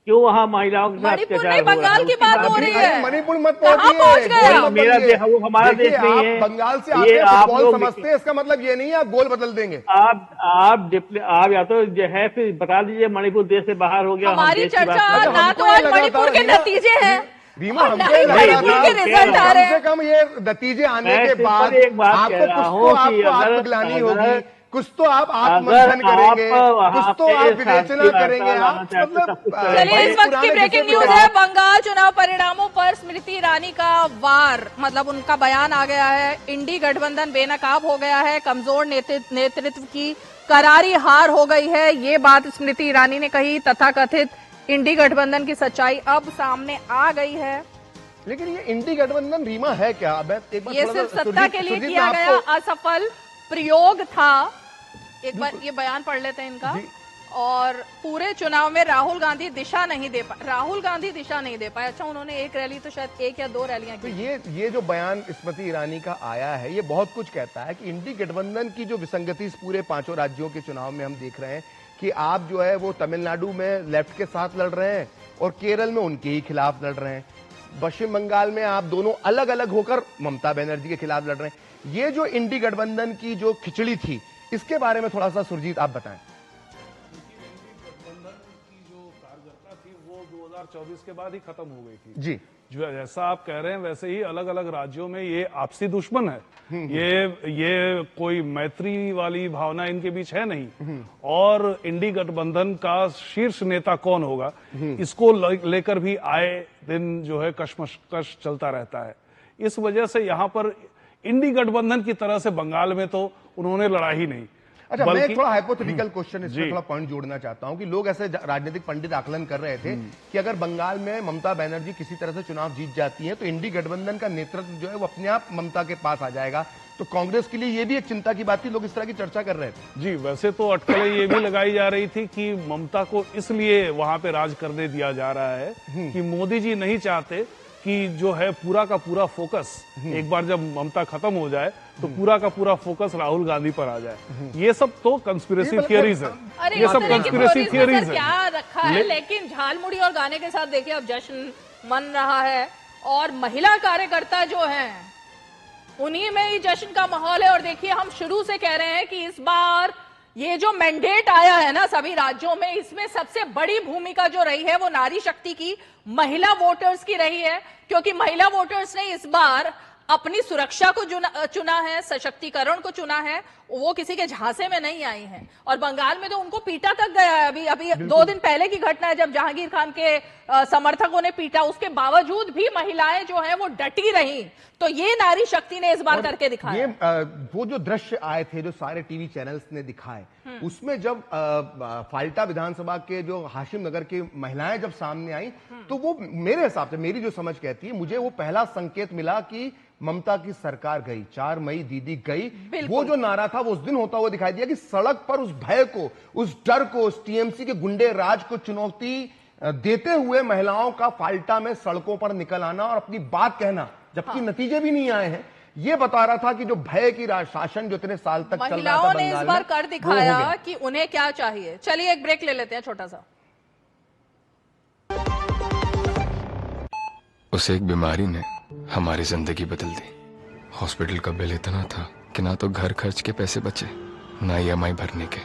क्यों वहाँ महिलाओं के साथ मणिपुर अत्याचार नहीं, हो रहा है? बंगाल की उसकी बात बात हो भी रही करें। है। मणिपुर मत कहाँ पहुंचिए, पहुंच गए गोल आप? मत मेरा बनिए। देश, वो हमारा देखिए, देश नहीं आप है। बंगाल से ये आते हैं, आप फुटबॉल लोग समझते हैं, इसका मतलब ये नहीं है आप गोल बदल देंगे। आप या तो जो है फिर बता दीजिए मणिपुर देश से बाहर हो गया। हम हमारी देश की बात चर्चा कर रहे हैं। ना हमको तो ये आज लगा था, मणिपुर के रीमा, नतीजे हैं रीमा, और हमको ना ये ही लगा मणिपुर था, के रिजल्ट आ रहे कम से हैं। कम ये नतीजे आने मैं के सिंपल बाद एक बात आपको कह रहा कुछ हूँ तो कि आपको अगर आत्मग्लानि होगी, कुछ तो आप अगर आत्ममंथन आप करेंगे, कुछ वहाँ तो पे आप विवेचना शांति करेंगे। वार्ता आप लाना चाहते हैं, सब कुछ करेंगे। चलिए, भाई इस वक्त की पुराने ब्रेकिंग किस्से न्यूज तो है। आप- बंगाल चुनाव परिणामों पर स्मृति ईरानी का वार, मतलब उनका बयान आ गया है। इंडी गठबंधन बेनकाब हो गया है, कमजोर नेतृत्व की करारी हार हो गई है, ये बात स्मृति ईरानी ने कही। तथाकथित इंडी गठबंधन की सच्चाई अब सामने आ गई है। लेकिन ये इंडी गठबंधन रीमा है क्या? मैं एक बार ये थोड़ा सिर्फ सा सत्ता के लिए सुरजीत, किया मैं गया आपको- असफल प्रयोग था। एक बार ये बयान पढ़ लेते हैं इनका। जी। और पूरे चुनाव में राहुल गांधी दिशा नहीं दे पाए, राहुल गांधी दिशा नहीं दे पाए। अच्छा, उन्होंने एक रैली तो शायद 1 या 2 रैलियां तो की। ये जो बयान स्मृति ईरानी का आया है, ये बहुत कुछ कहता है कि इंडी गठबंधन की जो विसंगति इस पूरे 5 राज्यों के चुनाव में हम देख रहे हैं कि आप जो है वो तमिलनाडु में लेफ्ट के साथ लड़ रहे हैं और केरल में उनके ही खिलाफ लड़ रहे हैं। पश्चिम बंगाल में आप दोनों अलग अलग होकर ममता बनर्जी के खिलाफ लड़ रहे हैं। ये जो इंडी गठबंधन की जो खिचड़ी थी, इसके बारे में थोड़ा सा सुरजीत आप बताएं। जो कार्यकर्ता थी वो 2024 के बाद ही खत्म हो गई थी। जी, जो जैसा आप कह रहे हैं वैसे ही अलग अलग राज्यों में ये आपसी दुश्मन है। ये कोई मैत्री वाली भावना इनके बीच है नहीं। और इंडी गठबंधन का शीर्ष नेता कौन होगा, इसको लेकर भी आए दिन जो है कश्मकश चलता रहता है। इस वजह से यहाँ पर इंडी गठबंधन की तरह से बंगाल में तो उन्होंने लड़ा ही नहीं। अच्छा, मैं एक थोड़ा हाइपोथेटिकल क्वेश्चन इसमें जी। थोड़ा पॉइंट जोड़ना चाहता हूं कि लोग ऐसे राजनीतिक पंडित आकलन कर रहे थे कि अगर बंगाल में ममता बनर्जी किसी तरह से चुनाव जीत जाती है तो इंडी गठबंधन का नेतृत्व जो है वो अपने आप ममता के पास आ जाएगा। तो कांग्रेस के लिए ये भी एक चिंता की बात थी, लोग इस तरह की चर्चा कर रहे थे। जी, वैसे तो अटकलें ये भी लगाई जा रही थी कि ममता को इसलिए वहां पे राज करने दिया जा रहा है कि मोदी जी नहीं चाहते कि जो है पूरा का पूरा फोकस, एक बार जब ममता खत्म हो जाए तो पूरा का पूरा फोकस राहुल गांधी पर आ जाए। ये सब तो कंस्पिरेसी थियरीज है, अरे ये इस सब तरह की कंस्पिरेसी theories में थियरीज सर है। क्या रखा है, लेकिन झालमुड़ी और गाने के साथ देखिए अब जश्न मन रहा है और महिला कार्यकर्ता जो हैं उन्हीं में ही जश्न का माहौल है। और देखिए, हम शुरू से कह रहे हैं कि इस बार ये जो मैंडेट आया है ना सभी राज्यों में, इसमें सबसे बड़ी भूमिका जो रही है वो नारी शक्ति की, महिला वोटर्स की रही है। क्योंकि महिला वोटर्स ने इस बार अपनी सुरक्षा को चुना है, सशक्तिकरण को चुना है, वो किसी के झांसे में नहीं आई हैं। और बंगाल में तो उनको पीटा तक गया है। अभी 2 दिन पहले की घटना है जब जहांगीर खान के समर्थकों ने पीटा, उसके बावजूद भी महिलाएं जो हैं वो डटी रही। तो ये नारी शक्ति ने इस बार करके दिखाया। ये वो जो दृश्य आए थे जो सारे टीवी चैनल्स ने दिखाए, उसमें जब फाल्टा विधानसभा के जो हाशिम नगर की महिलाएं जब सामने आई तो वो मेरे हिसाब से, मेरी जो समझ कहती है, मुझे वो पहला संकेत मिला कि ममता की सरकार गई, 4 मई दीदी गई। वो जो नारा था वो उस दिन होता हुआ दिखाई दिया कि सड़क पर उस भय को, उस डर को, उस टीएमसी के गुंडे राज को चुनौती देते हुए महिलाओं का फाल्टा में सड़कों पर निकल आना और अपनी बात कहना, जबकि नतीजे भी नहीं आए हैं। ये बता रहा था कि जो भय की शासन जो इतने साल तक चल रहा था महिलाओं ने इस बंगाल बार में, कर वो हो दिखाया गया। कि उन्हें क्या चाहिए। चलिए एक ब्रेक ले लेते हैं छोटा सा। उस एक बीमारी ने हमारी जिंदगी बदल दी। हॉस्पिटल का बिल इतना था कि ना तो घर खर्च के पैसे बचे, ना EMI भरने के।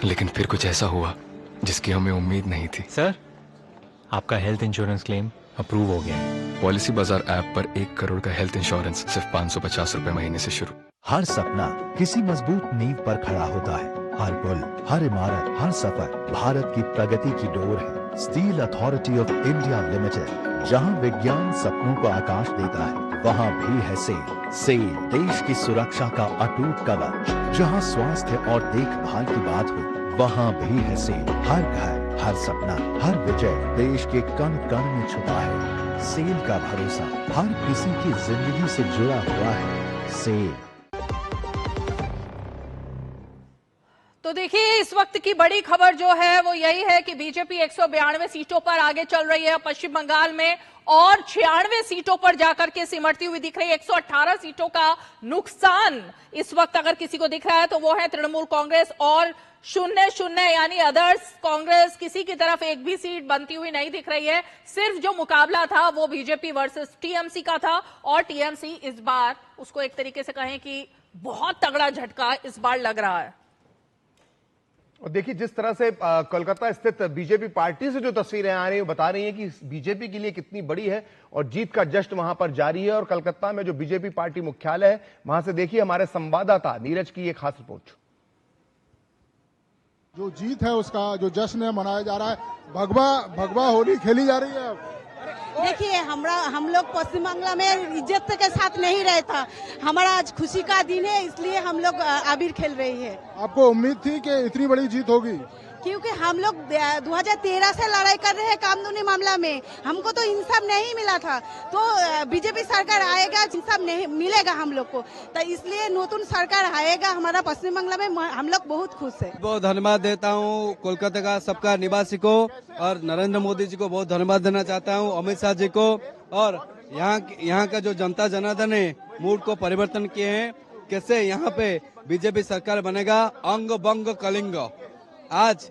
लेकिन फिर कुछ ऐसा हुआ जिसकी हमें उम्मीद नहीं थी। सर, आपका हेल्थ इंश्योरेंस क्लेम अप्रूव हो गया है। पॉलिसी बाजार ऐप पर 1 करोड़ का हेल्थ इंश्योरेंस सिर्फ 550 रुपए महीने से शुरू। हर सपना किसी मजबूत नींव पर खड़ा होता है। हर पुल, हर इमारत, हर सफर भारत की प्रगति की डोर है। Steel authority of India limited, जहां विज्ञान सपनों को आकाश देता है, वहां भी है सेल। सेल देश की सुरक्षा का अटूट कवच। जहां स्वास्थ्य और देखभाल की बात हो, वहां भी है सेल। हर घर, हर सपना, हर विजय देश के कण कण में छुपा है। सेल का भरोसा हर किसी की जिंदगी से जुड़ा हुआ है। सेल। तो देखिए, इस वक्त की बड़ी खबर जो है वो यही है कि बीजेपी 192 सीटों पर आगे चल रही है पश्चिम बंगाल में, और 96 सीटों पर जाकर के सिमटती हुई दिख रही है। 118 सीटों का नुकसान इस वक्त अगर किसी को दिख रहा है तो वो है तृणमूल कांग्रेस, और 0-0 यानी अदर्स कांग्रेस किसी की तरफ एक भी सीट बनती हुई नहीं दिख रही है। सिर्फ जो मुकाबला था वो बीजेपी वर्सेस टीएमसी का था, और टीएमसी इस बार, उसको एक तरीके से कहें कि बहुत तगड़ा झटका इस बार लग रहा है। और देखिए, जिस तरह से कोलकाता स्थित बीजेपी पार्टी से जो तस्वीरें आ रही है, बता रही हैं कि बीजेपी के लिए कितनी बड़ी है, और जीत का जश्न वहां पर जारी है। और कोलकाता में जो बीजेपी पार्टी मुख्यालय है, वहां से देखिए हमारे संवाददाता नीरज की एक खास रिपोर्ट। जो जीत है उसका जो जश्न है मनाया जा रहा है। भगवा होली खेली जा रही है। देखिए, हम लोग पश्चिम बांग्ला में इज्जत के साथ नहीं रहता। हमारा आज खुशी का दिन है, इसलिए हम लोग अबीर खेल रही है। आपको उम्मीद थी कि इतनी बड़ी जीत होगी? क्योंकि हम लोग 2013 से लड़ाई कर रहे हैं कामदूनी मामला में, हमको तो इंसाफ नहीं मिला था। तो बीजेपी सरकार आएगा, इंसाफ नहीं मिलेगा हम लोग को, तो इसलिए नतून सरकार आएगा हमारा पश्चिम बांग्ला में। हम लोग बहुत खुश है। बहुत धन्यवाद देता हूँ कोलकाता का सबका निवासी को, और नरेंद्र मोदी जी को बहुत धन्यवाद देना चाहता हूँ, अमित शाह जी को, और यहाँ का जो जनता जनार्दन ने मूड को परिवर्तन किए हैं। कैसे यहाँ पे बीजेपी सरकार बनेगा, अंग बंग कलिंग। आज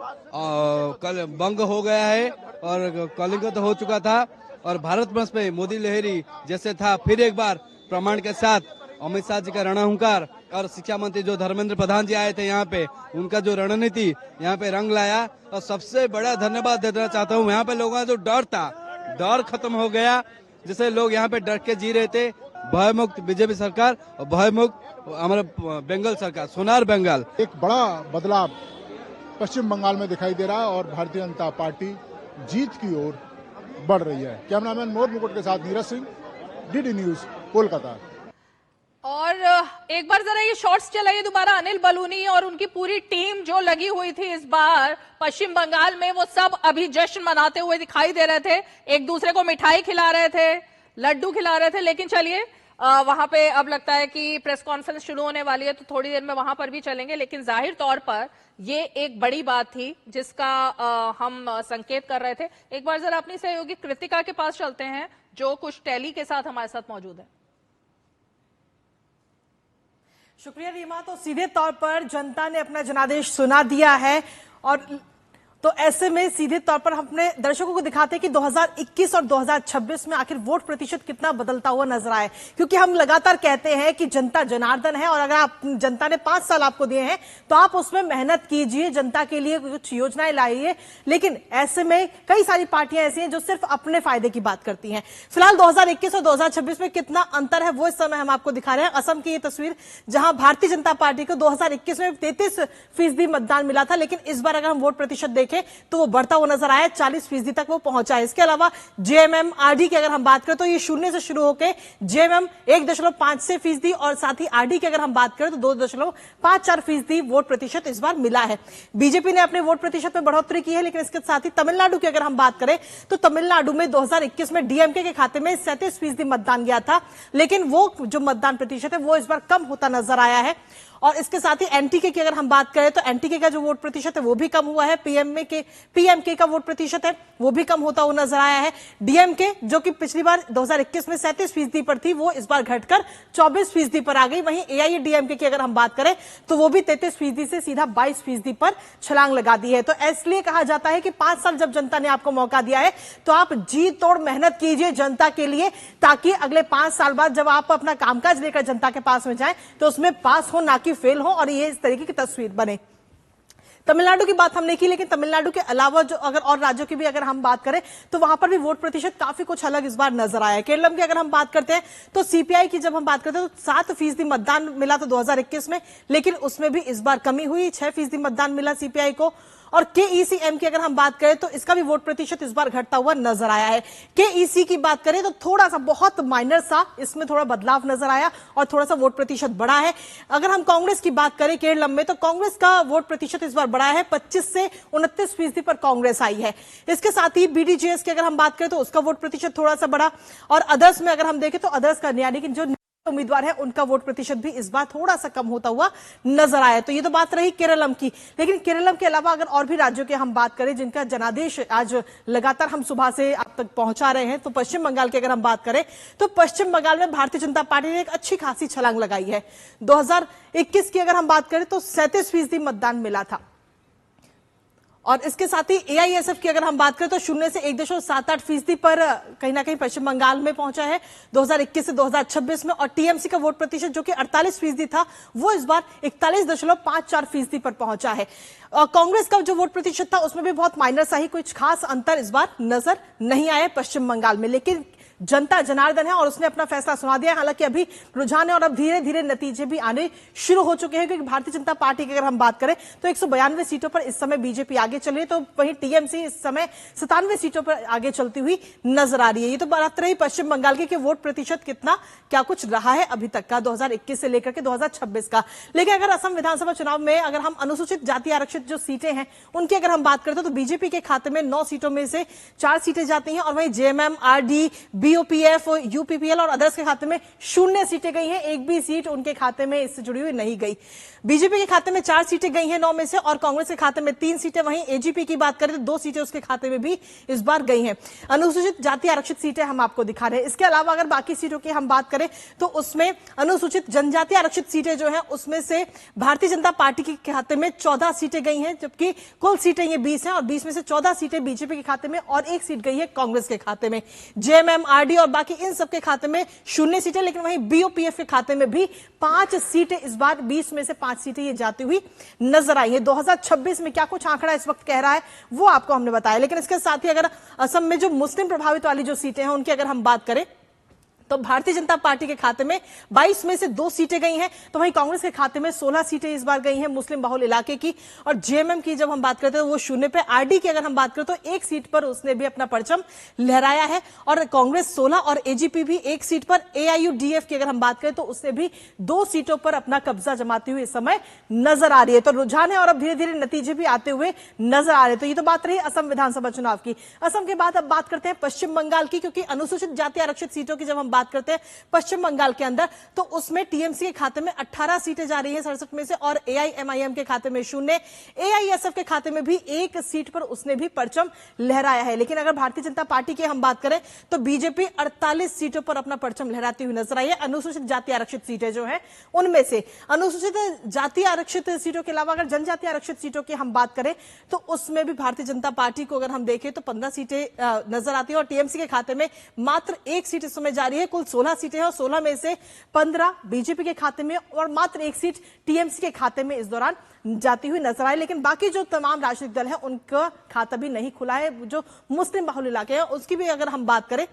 कल बंग हो गया है और कलिंग तो हो चुका था, और भारत वर्ष में मोदी लहरी जैसे था, फिर एक बार प्रमाण के साथ अमित शाह जी का रणहुंकार, और शिक्षा मंत्री जो धर्मेंद्र प्रधान जी आए थे यहाँ पे, उनका जो रणनीति यहाँ पे रंग लाया। और सबसे बड़ा धन्यवाद देना चाहता हूँ, यहाँ पे लोगों का जो डर था, डर खत्म हो गया। जैसे लोग यहाँ पे डर के जी रहे थे। भयमुक्त बीजेपी सरकार और भयमुक्त हमारा बंगाल सरकार, सोनार बंगाल। एक बड़ा बदलाव पश्चिम बंगाल में दिखाई दे रहा है, और भारतीय जनता पार्टी जीत की ओर बढ़ रही है। कैमरामैन मोर मुकुट के साथ नीरज सिंह, डीडी न्यूज, कोलकाता। और एक बार जरा ये शॉट्स चलाइए दोबारा। अनिल बलूनी और उनकी पूरी टीम जो लगी हुई थी इस बार पश्चिम बंगाल में, वो सब अभी जश्न मनाते हुए दिखाई दे रहे थे। एक दूसरे को मिठाई खिला रहे थे, लड्डू खिला रहे थे। लेकिन चलिए, वहां पे अब लगता है कि प्रेस कॉन्फ्रेंस शुरू होने वाली है, तो थोड़ी देर में वहां पर भी चलेंगे। लेकिन जाहिर तौर पर ये एक बड़ी बात थी जिसका हम संकेत कर रहे थे। एक बार जरा अपनी सहयोगी कृतिका के पास चलते हैं, जो कुछ टैली के साथ हमारे साथ मौजूद है। शुक्रिया रीमा। तो सीधे तौर पर जनता ने अपना जनादेश सुना दिया है, और तो ऐसे में सीधे तौर पर हम अपने दर्शकों को दिखाते हैं कि 2021 और 2026 में आखिर वोट प्रतिशत कितना बदलता हुआ नजर आए। क्योंकि हम लगातार कहते हैं कि जनता जनार्दन है, और अगर आप जनता ने 5 साल आपको दिए हैं तो आप उसमें मेहनत कीजिए, जनता के लिए कुछ योजनाएं लाइए। लेकिन ऐसे में कई सारी पार्टियां ऐसी हैं जो सिर्फ अपने फायदे की बात करती हैं। फिलहाल 2021 और 2026 में कितना अंतर है वो इस समय हम आपको दिखा रहे हैं। असम की ये तस्वीर, जहां भारतीय जनता पार्टी को 2021 में 33% मतदान मिला था, लेकिन इस बार अगर हम वोट प्रतिशत देखें तो वो बढ़ता हुआ नजर आया, 40% तक वो पहुंचा है। इसके अलावा जेएमएम आरडी की अगर हम बात करें तो ये 0 से शुरू होकर जेएमएम 1.5% और साथ ही आरडी की अगर हम बात करें तो 2.54% वोट प्रतिशत इस बार मिला है। बीजेपी ने अपने वोट प्रतिशत में बढ़ोतरी की है, लेकिन इसके साथ ही तमिलनाडु की अगर हम बात करें तो तमिलनाडु में 2021 में डीएमके के खाते में 37% मतदान गया था, लेकिन वो जो मतदान प्रतिशत है वो इस बार कम होता नजर आया है। और इसके साथ ही एनटीके की अगर हम बात करें तो एनटीके का जो वोट प्रतिशत है वो भी कम हुआ है। पीएमके का वोट प्रतिशत है वो भी कम होता हुआ नजर आया है। डीएमके जो कि पिछली बार 2021 में 37% पर थी, वो इस बार घटकर 24% पर आ गई। वहीं एआईएडीएमके की अगर हम बात करें तो वो भी 33% से सीधा 22% पर छलांग लगा दी है। तो इसलिए कहा जाता है कि 5 साल जब जनता ने आपको मौका दिया है तो आप जी तोड़ मेहनत कीजिए जनता के लिए, ताकि अगले 5 साल बाद जब आप अपना कामकाज लेकर जनता के पास में जाएं तो उसमें पास हो ना कि फेल हो, और ये इस तरीके की तस्वीर बने। तमिलनाडु की बात हमने की, लेकिन तमिलनाडु के अलावा जो अगर और राज्यों की भी अगर हम बात करें तो वहां पर भी वोट प्रतिशत काफी कुछ अलग इस बार नजर आया है। केरलम की अगर हम बात करते हैं तो सीपीआई की जब हम बात करते हैं तो 7% मतदान मिला था 2021 में, लेकिन उसमें भी इस बार कमी हुई, 6% मतदान मिला सीपीआई को। और केईसीएम की अगर हम बात करें तो इसका भी वोट प्रतिशत इस बार घटता हुआ नजर आया है। केईसी की बात करें तो थोड़ा सा, बहुत माइनर सा इसमें थोड़ा बदलाव नजर आया और थोड़ा सा वोट प्रतिशत बढ़ा है। अगर हम कांग्रेस की बात करें केरलम में तो कांग्रेस का वोट प्रतिशत इस बार बढ़ा है, 25 से 29% पर कांग्रेस आई है। इसके साथ ही बीडीजेएस की अगर हम बात करें तो उसका वोट प्रतिशत थोड़ा सा बढ़ा, और अदर्स में अगर हम देखें तो अदर्स का यानी कि जो उम्मीदवार है उनका वोट प्रतिशत भी इस बार थोड़ा सा कम होता हुआ नजर आया। तो ये तो बात रही केरलम की, लेकिन केरलम के अलावा अगर और भी राज्यों की हम बात करें जिनका जनादेश आज लगातार हम सुबह से आप तक पहुंचा रहे हैं, तो पश्चिम बंगाल की अगर हम बात करें तो पश्चिम बंगाल में भारतीय जनता पार्टी ने एक अच्छी खासी छलांग लगाई है। 2021 की अगर हम बात करें तो 37% मतदान मिला था, और इसके साथ ही एआईएसएफ की अगर हम बात करें तो 0 से 1.78% पर कहीं ना कहीं पश्चिम बंगाल में पहुंचा है 2021 से 2026 में। और टीएमसी का वोट प्रतिशत जो कि 48% था वो इस बार 41.54% पर पहुंचा है। और कांग्रेस का जो वोट प्रतिशत था उसमें भी बहुत माइनर सा ही, कुछ खास अंतर इस बार नजर नहीं आया पश्चिम बंगाल में। लेकिन जनता जनार्दन है और उसने अपना फैसला सुना दिया। हालांकि अभी रुझान है और अब धीरे धीरे नतीजे भी आने शुरू हो चुके हैं, क्योंकि भारतीय जनता पार्टी की अगर हम बात करें तो 192 सीटों पर इस समय बीजेपी आगे चल रही है, तो वहीं टीएमसी इस समय 97 सीटों पर आगे चलती हुई नजर आ रही है। ये तो बात रही पश्चिम बंगाल की कि वोट प्रतिशत कितना क्या कुछ रहा है अभी तक का 2021 से लेकर के 2026 का। लेकिन अगर असम विधानसभा चुनाव में अगर हम अनुसूचित जाति आरक्षित जो सीटें हैं उनकी अगर हम बात करते हैं तो बीजेपी के खाते में 9 सीटों में से 4 सीटें जाती हैं, और वहीं जेएमएम, आरडी, बीओपीएफ, यूपीपीएल और अदर्स के खाते में 0 सीटें गई हैं। एक भी सीट उनके खाते में इससे जुड़ी हुई नहीं गई। बीजेपी के खाते में 4 सीटें गई हैं 9 में से, और कांग्रेस के खाते में 3 सीटें। वहीं एजीपी की बात करें तो 2 सीटें उसके खाते में भी इस बार गई हैं। अनुसूचित जाति आरक्षित सीटें हम आपको दिखा रहे हैं। इसके अलावा अगर बाकी सीटों की हम बात करें तो उसमें अनुसूचित जनजाति आरक्षित सीटें जो हैं उसमें से भारतीय जनता पार्टी के खाते में 14 सीटें गई हैं, जबकि कुल सीटें ये 20 हैं, और 20 में से 14 सीटें बीजेपी के खाते में और 1 सीट गई है कांग्रेस के खाते में। जेएमएम, आरडी और बाकी इन सबके खाते में 0 सीटें, लेकिन वहीं बीओपीएफ के खाते में भी 5 सीटें इस बार 20 में से 5 सीटें ये जाती हुई नजर आई है। 2026 में क्या कुछ आंकड़ा इस वक्त कह रहा है वो आपको हमने बताया। लेकिन इसके साथ ही अगर असम में जो मुस्लिम प्रभावित वाली जो सीटें हैं उनकी अगर हम बात करें तो भारतीय जनता पार्टी के खाते में 22 में से 2 सीटें गई हैं, तो वहीं कांग्रेस के खाते में 16 सीटें इस बार गई हैं मुस्लिम बहुल इलाके की। और जेएमएम की जब हम बात करते हैं तो वो 0 पे, आरडी की अगर हम बात करें तो 1 सीट पर उसने भी अपना परचम लहराया है, और कांग्रेस 16 और एजीपी भी 1 सीट पर। एआईयूडीएफ की अगर हम बात करें तो उसने भी 2 सीटों पर अपना कब्जा जमाती हुई इस समय नजर आ रही है। तो रुझान है और अब धीरे धीरे नतीजे भी आते हुए नजर आ रहे हैं। तो ये तो बात रही असम विधानसभा चुनाव की। असम के बाद अब बात करते हैं पश्चिम बंगाल की, क्योंकि अनुसूचित जाति आरक्षित सीटों की जब हम बात करते हैं पश्चिम बंगाल के अंदर तो उसमें टीएमसी के खाते में 18 सीटें जा रही हैं 67 में से, और एआईएमआईएम के खाते में 0, एआईएसएफ के खाते में भी 1 सीट पर उसने भी परचम लहराया है। लेकिन अगर भारतीय जनता पार्टी की हम बात करें तो बीजेपी 48 सीटों पर अपना परचम लहराती हुई नजर आई है। अनुसूचित जाति आरक्षित सीटें जो है उनमें से अनुसूचित जाति आरक्षित सीटों के अलावा अगर जनजाति आरक्षित सीटों की हम बात करें तो उसमें भी भारतीय जनता पार्टी को अगर हम देखें तो 15 सीटें नजर आती है, और टीएमसी के खाते में मात्र 1 सीट इस समय जा रही है। कुल 16 सीटें हैं और 16 में से 15 बीजेपी के खाते में और मात्र 1 सीट टीएमसी के खाते में इस दौरान जाती हुई नजर आई। लेकिन बाकी जो तमाम राजनीतिक दल हैं उनका खाता भी नहीं खुला है। जो मुस्लिम बहुल इलाके हैं उसकी भी अगर हम बात करें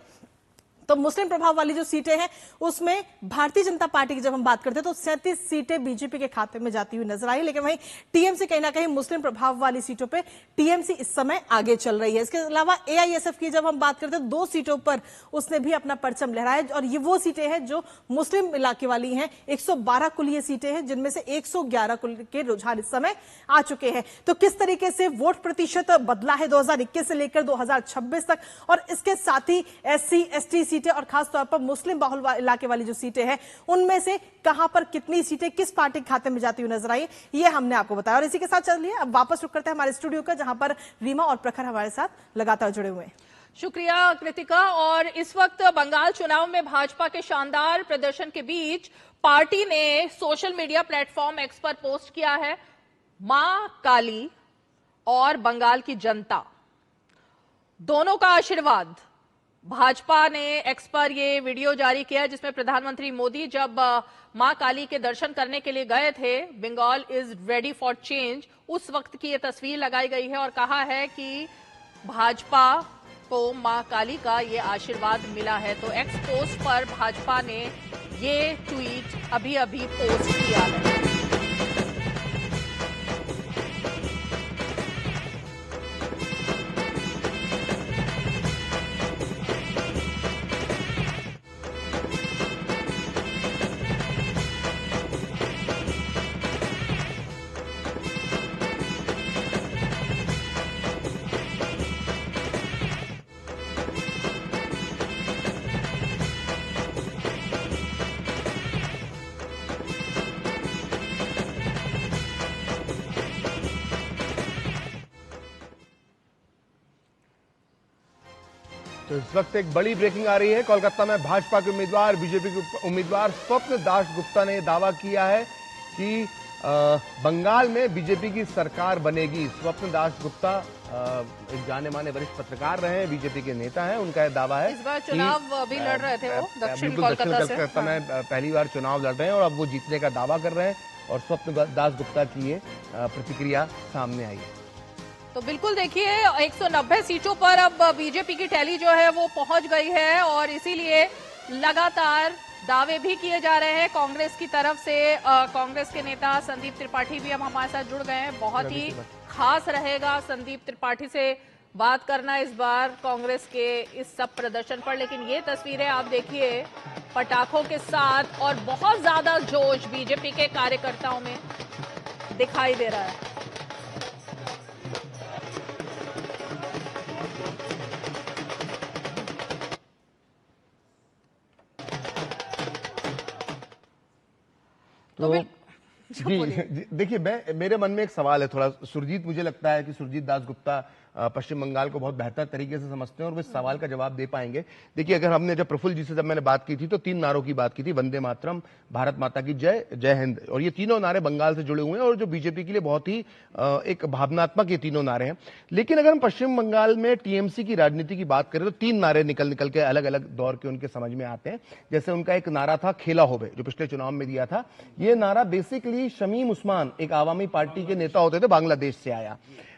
तो मुस्लिम प्रभाव वाली जो सीटें हैं उसमें भारतीय जनता पार्टी की जब हम बात करते हैं तो 37 सीटें बीजेपी के खाते में जाती हुई नजर आई। लेकिन वहीं टीएमसी कहीं ना कहीं मुस्लिम प्रभाव वाली सीटों पे टीएमसी इस समय आगे चल रही है। इसके अलावा एआईएसएफ की जब हम बात करते हैं 2 सीटों पर उसने भी अपना परचम लहराया, और ये वो सीटें हैं जो मुस्लिम इलाके वाली हैं। 112 कुल ये सीटें हैं जिनमें से 111 कुल के रुझान इस समय आ चुके हैं। तो किस तरीके से वोट प्रतिशत बदला है 2021 से लेकर 2026 तक, और इसके साथ ही एससी एसटी सीटें और खासतौर पर मुस्लिम बाहुल इलाके वाली जो सीटें हैं उनमें से कहां पर कितनी सीटें किस पार्टी के खाते में जाती हुई नजर आई, ये हमने आपको बताया। और इसी के साथ चलिए अब वापस रुक करते हैं हमारे स्टूडियो का, जहां पर रीमा और प्रखर हमारे साथ लगातार जुड़े हुए हैं। शुक्रिया कृतिका। और इस वक्त बंगाल चुनाव में भाजपा के शानदार प्रदर्शन के बीच पार्टी ने सोशल मीडिया प्लेटफॉर्म एक्स पर पोस्ट किया है, मां काली और बंगाल की जनता दोनों का आशीर्वाद। भाजपा ने एक्स पर ये वीडियो जारी किया जिसमें प्रधानमंत्री मोदी जब मां काली के दर्शन करने के लिए गए थे, Bengal is ready for change, उस वक्त की ये तस्वीर लगाई गई है और कहा है कि भाजपा को मां काली का ये आशीर्वाद मिला है। तो एक्स पोस्ट पर भाजपा ने ये ट्वीट अभी अभी पोस्ट किया है। तो इस वक्त एक बड़ी ब्रेकिंग आ रही है। कोलकाता में भाजपा के उम्मीदवार, बीजेपी के उम्मीदवार स्वप्न दास गुप्ता ने दावा किया है कि बंगाल में बीजेपी की सरकार बनेगी। स्वप्न दास गुप्ता एक जाने माने वरिष्ठ पत्रकार रहे हैं, बीजेपी के नेता हैं। उनका यह दावा है इस बार चुनाव भी लड़ रहे थे वो दक्षिण बिल्कुल दक्षिण कोलकाता कोलकाता में पहली बार चुनाव लड़ रहे हैं और अब वो जीतने का दावा कर रहे हैं और स्वप्न दास गुप्ता की ये प्रतिक्रिया सामने आई है। तो बिल्कुल देखिए 190 सीटों पर अब बीजेपी की टैली जो है वो पहुंच गई है और इसीलिए लगातार दावे भी किए जा रहे हैं कांग्रेस की तरफ से। कांग्रेस के नेता संदीप त्रिपाठी भी अब हमारे साथ जुड़ गए हैं। बहुत ही खास रहेगा संदीप त्रिपाठी से बात करना इस बार कांग्रेस के इस सब प्रदर्शन पर। लेकिन ये तस्वीरें आप देखिए पटाखों के साथ और बहुत ज्यादा जोश बीजेपी के कार्यकर्ताओं में दिखाई दे रहा है। तो जी देखिए, मेरे मन में एक सवाल है थोड़ा। सुरजीत, मुझे लगता है कि सुरजीत दास गुप्ता पश्चिम बंगाल को बहुत बेहतर तरीके से समझते हैं और वो इस सवाल का जवाब दे पाएंगे। देखिए, अगर हमने जब प्रफुल्ल जी से जब मैंने बात की थी तो 3 नारों की बात की थी, वंदे मातरम, भारत माता की जय, जय हिंद, और ये तीनों नारे बंगाल से जुड़े हुए हैं और जो बीजेपी के लिए बहुत ही एक भावनात्मक ये तीनों नारे हैं। लेकिन अगर हम पश्चिम बंगाल में टीएमसी की राजनीति की बात करें तो 3 नारे निकल के अलग अलग दौर के उनके समझ में आते हैं। जैसे उनका एक नारा था खेला होवे, जो पिछले चुनाव में दिया था। ये नारा बेसिकली शमीम उस्मान एक आवामी पार्टी के नेता होते थे, बांग्लादेश से आया।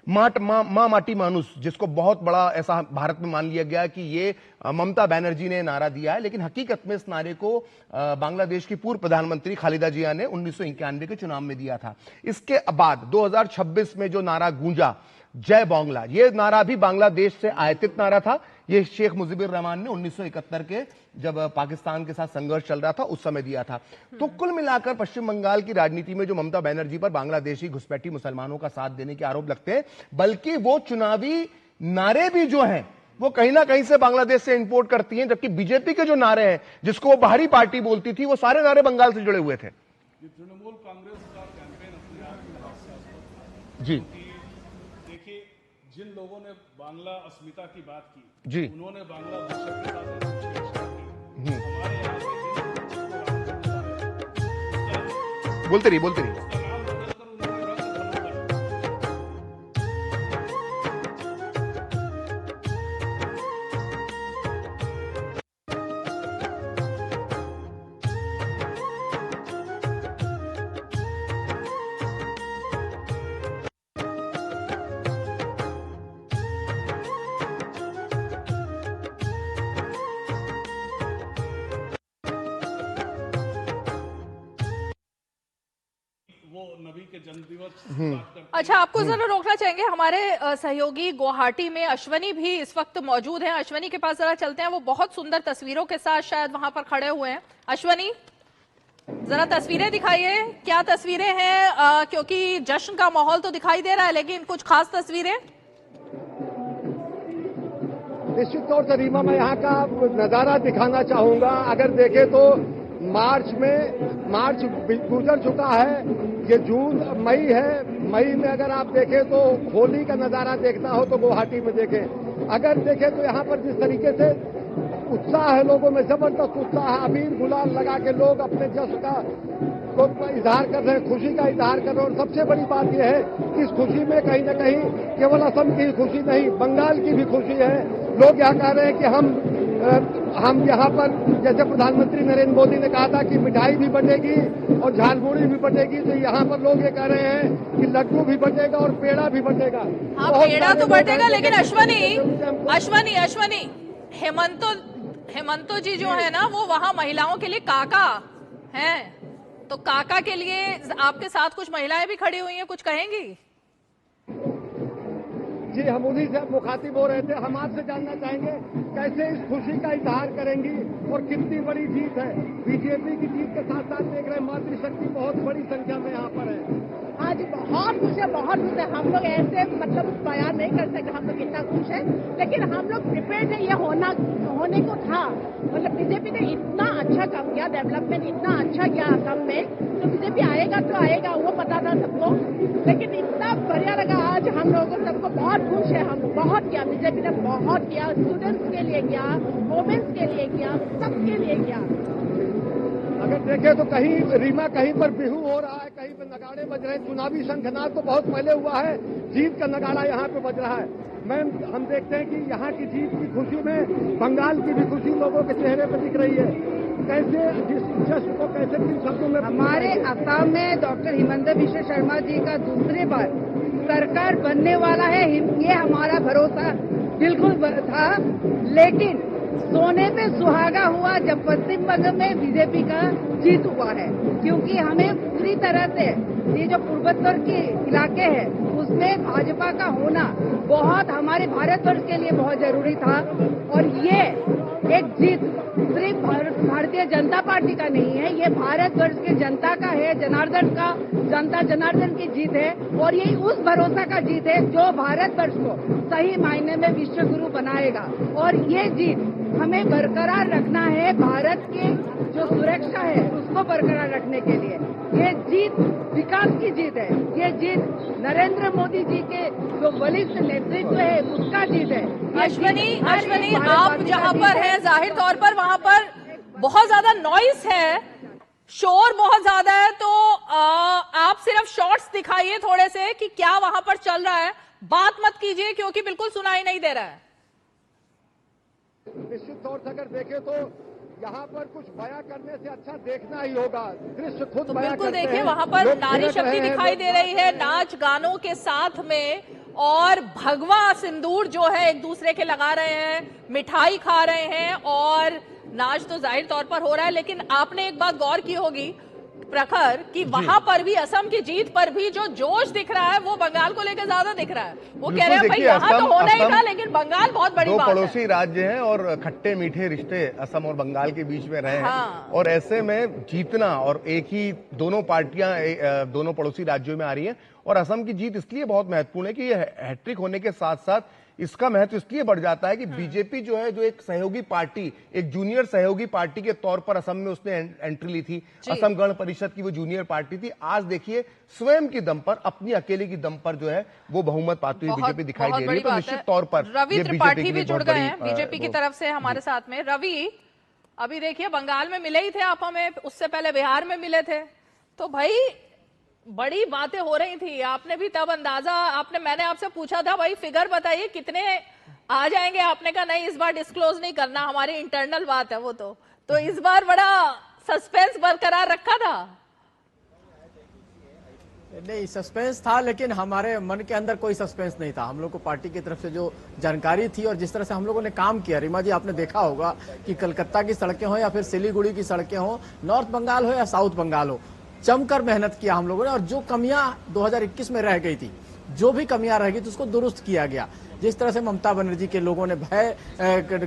मां माटी मानुस, जिसको बहुत बड़ा ऐसा भारत में मान लिया गया कि ये ममता बनर्जी ने नारा दिया है, लेकिन हकीकत में इस नारे को बांग्लादेश की पूर्व प्रधानमंत्री खालिदा जिया ने 1991 के चुनाव में दिया था। इसके बाद 2026 में जो नारा गूंजा जय बांग्ला, ये नारा भी बांग्लादेश से आयातित नारा था। ये शेख मुजीबुर रहमान ने 1971 के जब पाकिस्तान के साथ संघर्ष चल रहा था उस समय दिया था। तो कुल मिलाकर पश्चिम बंगाल की राजनीति में जो ममता बनर्जी पर बांग्लादेशी घुसपैठी मुसलमानों का साथ देने के आरोप लगते हैं, बल्कि वो चुनावी नारे भी जो हैं वो कहीं ना कहीं से बांग्लादेश से इंपोर्ट करती हैं, जबकि बीजेपी के जो नारे हैं जिसको वो बाहरी पार्टी बोलती थी, वो सारे नारे बंगाल से जुड़े हुए थे। तृणमूल कांग्रेस का कैंपेन अपने आप में हास्यास्पद जी, देखिए, जिन लोगों ने बांग्ला अस्मिता की बात की जी, उन्होंने बांग्ला भाषा के साथ ऐसी छेड़छाड़ की। हमारे यहाँ पे बोलते रहिए। अच्छा, आपको जरा रोकना चाहेंगे, हमारे सहयोगी गुवाहाटी में अश्वनी भी इस वक्त मौजूद हैं। अश्वनी के पास जरा चलते हैं, वो बहुत सुंदर तस्वीरों के साथ शायद वहां पर खड़े हुए हैं। अश्वनी, जरा तस्वीरें दिखाइए, क्या तस्वीरें हैं? क्योंकि जश्न का माहौल तो दिखाई दे रहा है, लेकिन कुछ खास तस्वीरें। निश्चित तौर से रीमा मैं यहाँ का नजारा दिखाना चाहूंगा। अगर देखें तो मार्च गुजर चुका है, ये जून मई है। मई में अगर आप देखें तो होली का नजारा देखना हो तो गुवाहाटी में देखें। अगर देखें तो यहाँ पर जिस तरीके से उत्साह है, लोगों में जबरदस्त उत्साह है, अबीर गुलाल लगा के लोग अपने जश्न का इजहार कर रहे हैं, खुशी का इजहार कर रहे हैं। और सबसे बड़ी बात यह है कि इस खुशी में कहीं न कहीं केवल असम की खुशी नहीं, बंगाल की भी खुशी है। लोग यहाँ कह रहे हैं कि हम यहाँ पर, जैसे प्रधानमंत्री नरेंद्र मोदी ने कहा था कि मिठाई भी बटेगी और झालमुड़ी भी बटेगी, तो यहाँ पर लोग ये कह रहे हैं कि लड्डू भी बटेगा और पेड़ा भी बटेगा। हाँ, पेड़ा तो बटेगा, लेकिन अश्वनी हेमंतो जी जो है ना, वो वहाँ महिलाओं के लिए काका हैं, तो काका के लिए आपके साथ कुछ महिलाएं भी खड़ी हुई हैं, कुछ कहेंगी? जी, हम उन्हीं से मुखातिब हो रहे थे। हम आपसे जानना चाहेंगे कैसे इस खुशी का इजहार करेंगी और कितनी बड़ी जीत है। बीजेपी की जीत के साथ साथ देख रहे हैं मातृशक्ति बहुत बड़ी संख्या में यहाँ पर है। आज बहुत खुश है, बहुत खुश है। हम लोग ऐसे मतलब बयान नहीं कर सकते हम लोग कितना खुश है, लेकिन हम लोग प्रिपेयर्ड है, ये होने को था। मतलब बीजेपी ने इतना अच्छा काम किया, डेवलपमेंट इतना अच्छा किया असम में, तो बीजेपी आएगा तो आएगा, वो पता था सबको। लेकिन इतना बढ़िया लगा आज हम लोगों को, सबको बहुत खुश है। हम बहुत किया, बीजेपी ने बहुत किया, स्टूडेंट्स के लिए किया, वुमेन्स के लिए किया, सबके लिए किया। अगर देखें तो कहीं रीमा कहीं पर बिहू हो रहा है, कहीं पर नगाड़े बज रहे हैं। चुनावी शंखनाद तो बहुत पहले हुआ है, जीत का नगाड़ा यहाँ पे बज रहा है। हम देखते हैं कि यहाँ की जीत की खुशी में बंगाल की भी खुशी लोगों के चेहरे पर दिख रही है। कैसे जिस जश्न को कैसे किन शब्दों में हमारे असम में डॉक्टर हिमंता बिश्व शर्मा जी का दूसरी बार सरकार बनने वाला है, ये हमारा भरोसा बिल्कुल था। लेकिन सोने पे सुहागा हुआ जब पश्चिम बंगाल में बीजेपी का जीत हुआ है, क्योंकि हमें पूरी तरह से ये जो पूर्वोत्तर के इलाके हैं उसमें भाजपा का होना बहुत हमारे भारतवर्ष के लिए बहुत जरूरी था। और ये एक जीत सिर्फ भारतीय जनता पार्टी का नहीं है, ये भारतवर्ष के जनता का है, जनार्दन का, जनता जनार्दन की जीत है। और ये उस भरोसा का जीत है जो भारतवर्ष को सही मायने में विश्व गुरु बनाएगा। और ये जीत हमें बरकरार रखना है, भारत की जो सुरक्षा है उसको बरकरार रखने के लिए। ये जीत विकास की जीत है, ये जीत नरेंद्र मोदी जी के जो बलिष्ठ नेतृत्व है उसका जीत है। अश्वनी, आप जहाँ पर हैं जाहिर तौर पर वहाँ पर बहुत ज्यादा नॉइस है, शोर बहुत ज्यादा है, तो आप सिर्फ शॉर्ट्स दिखाइए थोड़े से कि क्या वहां पर चल रहा है, बात मत कीजिए क्योंकि बिल्कुल सुनाई नहीं दे रहा है। निश्चित तौर से अगर देखें तो यहाँ पर कुछ बयां करने से अच्छा देखना ही होगा, दृश्य खुद तो बयां बिल्कुल करते देखिए हैं। वहां पर लोग नारी थिरक शक्ति रहे हैं, दिखाई दे रही है, नाच गानों के साथ में, और भगवा सिंदूर जो है एक दूसरे के लगा रहे हैं, मिठाई खा रहे हैं, और नाच तो जाहिर तौर पर हो रहा है। लेकिन आपने एक बात गौर की होगी प्रखर कि वहां पर भी असम की जीत पर भी जो जोश दिख रहा है वो बंगाल को लेकर ज्यादा दिख रहा है। वो कह रहे हैं भाई यहाँ तो होना ही था, लेकिन बंगाल बहुत बड़ी बात है। दो पड़ोसी राज्य हैं और खट्टे मीठे रिश्ते असम और बंगाल के बीच में रहे हैं। और ऐसे में जीतना, और एक ही दोनों पार्टियां दोनों पड़ोसी राज्यों में आ रही हैं, और असम की जीत इसलिए बहुत महत्वपूर्ण है कि ये हैट्रिक होने के साथ साथ इसका महत्व इसलिए बढ़ जाता है कि बीजेपी जो है, जो एक सहयोगी पार्टी, एक जूनियर सहयोगी पार्टी के तौर पर असम में उसने एंट्री ली थी, असम गण परिषद की वो जूनियर पार्टी थी। आज देखिए स्वयं की दम पर, अपनी अकेले की दम पर जो है वो बहुमत पाती हुई बीजेपी दिखाई दे रही है। तो निश्चित तौर पर रवि त्रिपाठी भी जुड़ गए हैं बीजेपी की तरफ से हमारे साथ में। रवि, अभी देखिए बंगाल में मिले ही थे आप हमें, उससे पहले बिहार में मिले थे, तो भाई बड़ी बातें हो रही थी। आपने भी तब अंदाजा, मैंने आपसे पूछा था भाई फिगर बताइए कितने आ जाएंगे, आपने कहा नहीं इस बार डिस्क्लोज नहीं करना, हमारी इंटरनल बात है वो। तो इस बार बड़ा सस्पेंस बरकरार रखा था। नहीं, सस्पेंस था, लेकिन हमारे मन के अंदर कोई सस्पेंस नहीं था। हम लोग को पार्टी की तरफ से जो जानकारी थी और जिस तरह से हम लोगों ने काम किया, रीमा जी आपने देखा होगा कि कलकत्ता की सड़कें हो या फिर सिलीगुड़ी की सड़कें हो, नॉर्थ बंगाल हो या साउथ बंगाल हो, जमकर मेहनत किया हम लोगों ने। और जो कमियां 2021 में रह गई थी जो भी कमियां रहेगी तो उसको दुरुस्त किया गया। जिस तरह से ममता बनर्जी के लोगों ने भय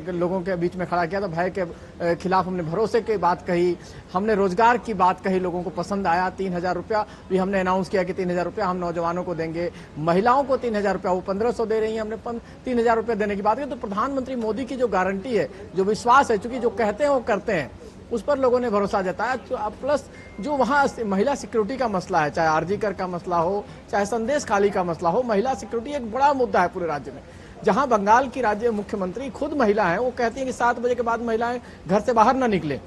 लोगों के बीच में खड़ा किया, तो भय के खिलाफ हमने भरोसे की बात कही, हमने रोजगार की बात कही, लोगों को पसंद आया। 3,000 रुपया भी हमने अनाउंस किया कि 3,000 रुपया हम नौजवानों को देंगे, महिलाओं को 3,000 रुपया, वो 1,500 दे रही है, हमने 3,000 रुपया देने की बात की। तो प्रधानमंत्री मोदी की जो गारंटी है, जो विश्वास है, चूंकि जो कहते हैं वो करते हैं, उस पर लोगों ने भरोसा जताया। तो प्लस जो वहाँ महिला सिक्योरिटी का मसला है, चाहे आरजी कर का मसला हो, चाहे संदेश खाली का मसला हो, महिला सिक्योरिटी एक बड़ा मुद्दा है पूरे राज्य में। जहां बंगाल की राज्य मुख्यमंत्री खुद महिला है, वो कहती है कि 7 बजे के बाद महिलाएं घर से बाहर न निकले।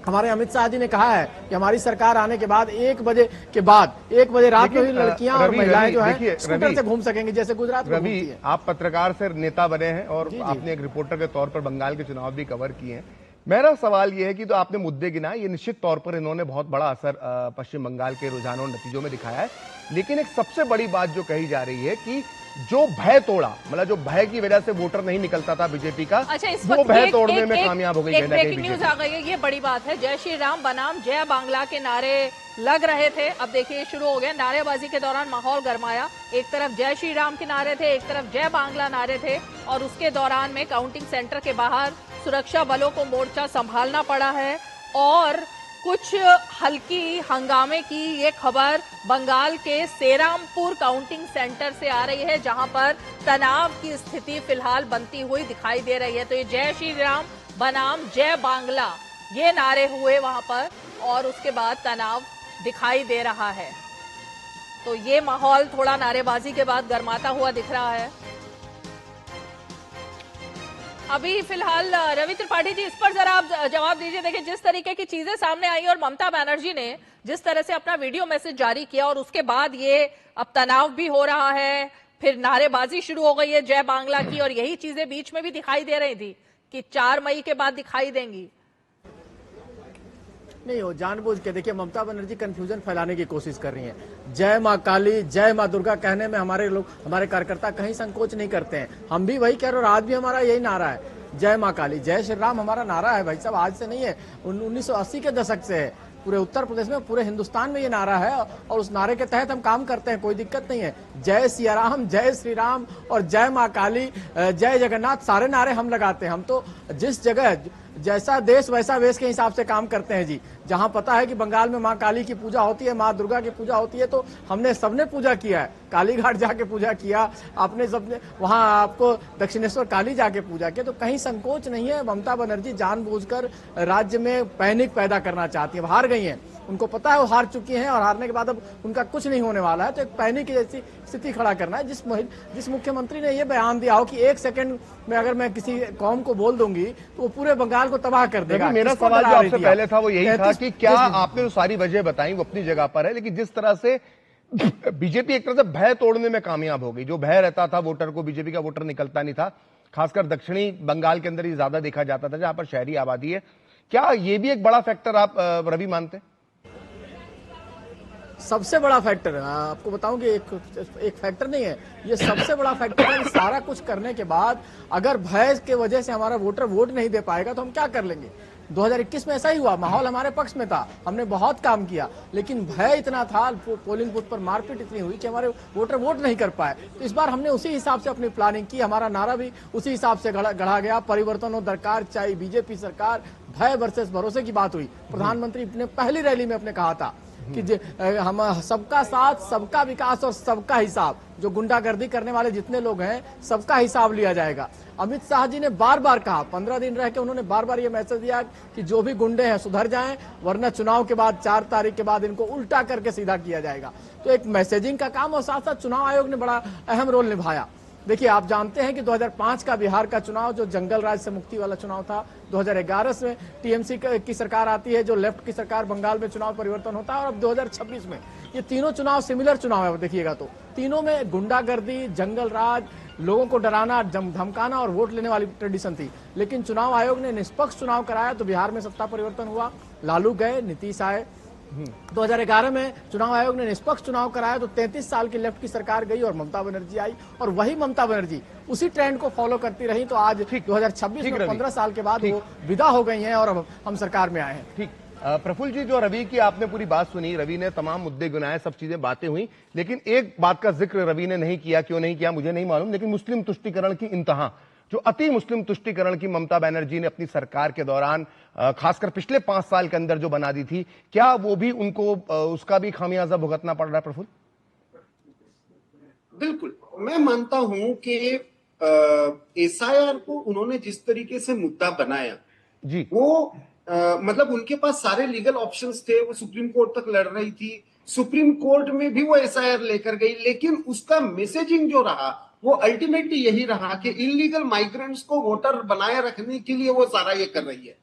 हमारे अमित शाह जी ने कहा है कि हमारी सरकार आने के बाद 1 बजे के बाद 1 बजे रात में भी लड़कियां और महिलाएं जो है स्कूटर से घूम सकेंगी, जैसे गुजरात में घूमती है। आप पत्रकार से नेता बने हैं और आपने एक रिपोर्टर के तौर पर बंगाल के चुनाव भी कवर किए हैं। मेरा सवाल यह है कि तो आपने मुद्दे गिनाए, ये निश्चित तौर पर इन्होंने बहुत बड़ा असर पश्चिम बंगाल के रुझानों और नतीजों में दिखाया है। लेकिन एक सबसे बड़ी बात जो कही जा रही है कि जो भय तोड़ा, मतलब जो भय की वजह से वोटर नहीं निकलता था बीजेपी का, अच्छा, इस वो भय तोड़ने में कामयाब हो गई। एक ब्रेकिंग न्यूज आ गई है, ये बड़ी बात है। जय श्री राम बनाम जय बांग्ला के नारे लग रहे थे, अब देखिए शुरू हो गए। नारेबाजी के दौरान माहौल गरमाया, एक तरफ जय श्री राम के नारे थे, एक तरफ जय बांग्ला नारे थे, और उसके दौरान में काउंटिंग सेंटर के बाहर सुरक्षा बलों को मोर्चा संभालना पड़ा है। और कुछ हल्की हंगामे की ये खबर बंगाल के सेरामपुर काउंटिंग सेंटर से आ रही है, जहां पर तनाव की स्थिति फिलहाल बनती हुई दिखाई दे रही है। तो ये जय श्री राम बनाम जय बांग्ला ये नारे हुए वहां पर, और उसके बाद तनाव दिखाई दे रहा है। तो ये माहौल थोड़ा नारेबाजी के बाद गर्माता हुआ दिख रहा है। अभी फिलहाल रवि त्रिपाठी जी, इस पर जरा आप जवाब दीजिए। देखिए, जिस तरीके की चीजें सामने आई और ममता बनर्जी ने जिस तरह से अपना वीडियो मैसेज जारी किया, और उसके बाद ये अब तनाव भी हो रहा है, फिर नारेबाजी शुरू हो गई है जय बांग्ला की, और यही चीजें बीच में भी दिखाई दे रही थी कि 4 मई के बाद दिखाई देंगी। नहीं हो, जानबूझ के देखिए ममता बनर्जी कंफ्यूजन फैलाने की कोशिश कर रही हैं। जय माँ काली, जय माँ दुर्गा कहने में हमारे लोग, हमारे कार्यकर्ता कहीं संकोच नहीं करते हैं। हम भी वही कह रहे, और आज भी हमारा यही नारा है, जय माँ काली। जय श्री राम हमारा नारा है भाई साहब, आज से नहीं है, 1980 के दशक से है। पूरे उत्तर प्रदेश में, पूरे हिंदुस्तान में ये नारा है, और उस नारे के तहत हम काम करते हैं, कोई दिक्कत नहीं है। जय सिया राम, जय श्री राम और जय माँ काली, जय जगन्नाथ, सारे नारे हम लगाते हैं। हम तो जिस जगह जैसा देश वैसा वेश के हिसाब से काम करते हैं जी। जहां पता है कि बंगाल में माँ काली की पूजा होती है, माँ दुर्गा की पूजा होती है, तो हमने सबने पूजा किया है। काली घाट जाके पूजा किया आपने, सबने वहां आपको दक्षिणेश्वर काली जाके पूजा किया। तो कहीं संकोच नहीं है। ममता बनर्जी जानबूझकर राज्य में पैनिक पैदा करना चाहती है। हार गई हैं, उनको पता है वो हार चुकी हैं, और हारने के बाद अब उनका कुछ नहीं होने वाला है। तो एक पैनिक जैसी स्थिति खड़ा करना है। जिस मुख्यमंत्री ने ये बयान दिया हो कि 1 सेकंड में अगर मैं किसी कौम को बोल दूंगी तो वो पूरे बंगाल को तबाह कर देगा। मेरा सवाल जो आपसे पहले था वो यही था कि क्या आपने जो सारी वजह बताई वो अपनी जगह पर है, लेकिन जिस तरह से बीजेपी एक तरह से भय तोड़ने में कामयाब हो गई। जो भय रहता था वोटर को, बीजेपी का वोटर निकलता नहीं था, खासकर दक्षिणी बंगाल के अंदर ही ज्यादा देखा जाता था जहां पर शहरी आबादी है। क्या ये भी एक बड़ा फैक्टर आप रवि मानते हैं? सबसे बड़ा फैक्टर है, आपको बताऊं कि एक फैक्टर नहीं है, ये सबसे बड़ा फैक्टर है। सारा कुछ करने के बाद अगर भय के वजह से हमारा वोटर वोट नहीं दे पाएगा तो हम क्या कर लेंगे। 2021 में ऐसा ही हुआ, माहौल हमारे पक्ष में था, हमने बहुत काम किया, लेकिन भय इतना था, पोलिंग बूथ पर मारपीट इतनी हुई कि हमारे वोटर वोट नहीं कर पाए। तो इस बार हमने उसी हिसाब से अपनी प्लानिंग की, हमारा नारा भी उसी हिसाब से गढ़ा गया। परिवर्तन हो दरकार, चाहे बीजेपी सरकार, भय वर्सेस भरोसे की बात हुई। प्रधानमंत्री ने पहली रैली में अपने कहा था कि हम सबका साथ, सबका विकास और सबका हिसाब। जो गुंडागर्दी करने वाले जितने लोग हैं, सबका हिसाब लिया जाएगा। अमित शाह जी ने बार बार कहा, 15 दिन रह के उन्होंने बार बार ये मैसेज दिया कि जो भी गुंडे हैं सुधर जाएं, वरना चुनाव के बाद 4 तारीख के बाद इनको उल्टा करके सीधा किया जाएगा। तो एक मैसेजिंग का काम, और साथ साथ चुनाव आयोग ने बड़ा अहम रोल निभाया। देखिए, आप जानते हैं कि 2005 का बिहार का चुनाव जो जंगल राज से मुक्ति वाला चुनाव था, 2011 में टीएमसी की सरकार आती है, जो लेफ्ट की सरकार, बंगाल में चुनाव परिवर्तन होता है, और अब 2026 में ये तीनों चुनाव सिमिलर चुनाव है। देखिएगा तो तीनों में गुंडागर्दी, जंगल राज, लोगों को डराना, धमकाना और वोट लेने वाली ट्रेडिशन थी। लेकिन चुनाव आयोग ने निष्पक्ष चुनाव कराया तो बिहार में सत्ता परिवर्तन हुआ, लालू गए, नीतीश आए। 2011 में चुनाव आयोग ने निष्पक्ष चुनाव कराया तो 33 साल की लेफ्ट की सरकार गई और ममता बनर्जी आई, और वही ममता बनर्जी उसी ट्रेंड को फॉलो करती रही। तो आज 2026 में 15 साल के बाद वो विदा हो गई हैं और अब हम सरकार में आए हैं। ठीक। प्रफुल्ल जी, जो रवि की आपने पूरी बात सुनी, रवि ने तमाम मुद्दे गिनाए, सब चीजें बातें हुई, लेकिन एक बात का जिक्र रवि ने नहीं किया। क्यों नहीं किया मुझे नहीं मालूम, लेकिन मुस्लिम तुष्टीकरण की इंतहा, जो अति मुस्लिम तुष्टीकरण की ममता बनर्जी ने अपनी सरकार के दौरान खासकर पिछले 5 साल के अंदर जो बना दी थी, क्या वो भी उनको उसका भी खामियाजा भुगतना पड़ रहा है प्रफुल्ल? बिल्कुल, मैं मानता हूं कि एसआईआर को उन्होंने जिस तरीके से मुद्दा बनाया जी, वो मतलब उनके पास सारे लीगल ऑप्शंस थे, वो सुप्रीम कोर्ट तक लड़ रही थी, सुप्रीम कोर्ट में भी वो एसआईआर लेकर गई, लेकिन उसका मैसेजिंग जो रहा वो अल्टीमेटली यही रहा कि इलीगल माइग्रेंट्स को वोटर बनाए रखने के लिए वो सारा ये कर रही है।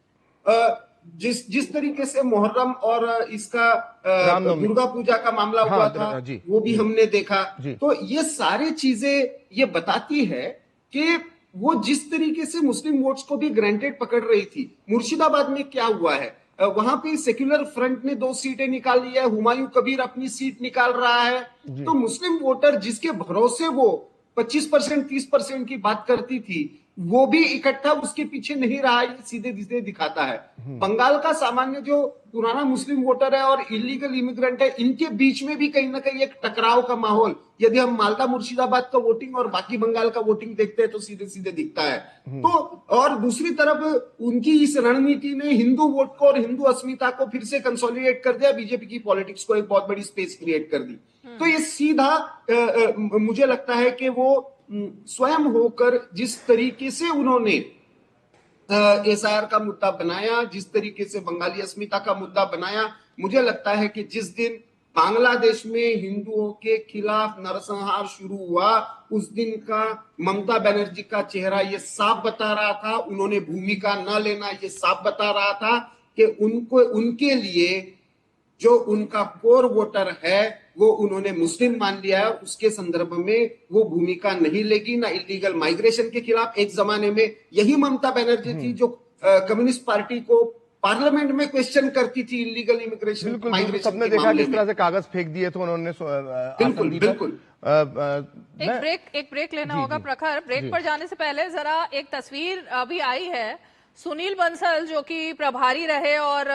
जिस तरीके से मुहर्रम और इसका दुर्गा पूजा का मामला हुआ था, वो भी हमने देखा। तो ये सारी चीजें ये बताती है कि वो जिस तरीके से मुस्लिम वोट्स को भी ग्रांटेड पकड़ रही थी। मुर्शिदाबाद में क्या हुआ है, वहां पे सेक्युलर फ्रंट ने 2 सीटें निकाल ली है, हुमायूं कबीर अपनी सीट निकाल रहा है। तो मुस्लिम वोटर जिसके भरोसे वो 25% 30% की बात करती थी, वो भी इकट्ठा उसके पीछे नहीं रहा, ये सीधे सीधे दिखाता है। बंगाल का सामान्य जो पुराना मुस्लिम वोटर है और इलीगल इमिग्रेंट है, इनके बीच में भी कहीं ना कहीं एक टकराव का माहौल, यदि हम मालदा मुर्शिदाबाद का वोटिंग और बाकी बंगाल का वोटिंग देखते हैं तो सीधे सीधे दिखता है। तो और दूसरी तरफ उनकी इस रणनीति ने हिंदू वोट को और हिंदू अस्मिता को फिर से कंसोलिडेट कर दिया, बीजेपी की पॉलिटिक्स को एक बहुत बड़ी स्पेस क्रिएट कर दी। तो ये सीधा मुझे लगता है कि वो स्वयं होकर जिस तरीके से उन्होंने एसआईआर का मुद्दा बनाया, जिस तरीके से बंगाली अस्मिता का मुद्दा बनाया, मुझे लगता है कि जिस दिन बांग्लादेश में हिंदुओं के खिलाफ नरसंहार शुरू हुआ, उस दिन का ममता बनर्जी का चेहरा ये साफ बता रहा था, उन्होंने भूमिका न लेना ये साफ बता रहा था कि उनके लिए जो उनका कोर वोटर है वो उन्होंने मुस्लिम मान लिया है, उसके संदर्भ में वो भूमिका नहीं लेगी, ना इलीगल माइग्रेशन के खिलाफ। एक जमाने में यही ममता बनर्जी थी जो कम्युनिस्ट पार्टी को पार्लियामेंट में क्वेश्चन करती थी इलीगल इमिग्रेशन, माइग्रेशन। सबने देखा किस तरह से कागज फेंक दिए थे उन्होंने। बिल्कुल। एक ब्रेक लेना होगा प्रखर। ब्रेक पर जाने से पहले जरा एक तस्वीर अभी आई है, सुनील बंसल जो कि प्रभारी रहे और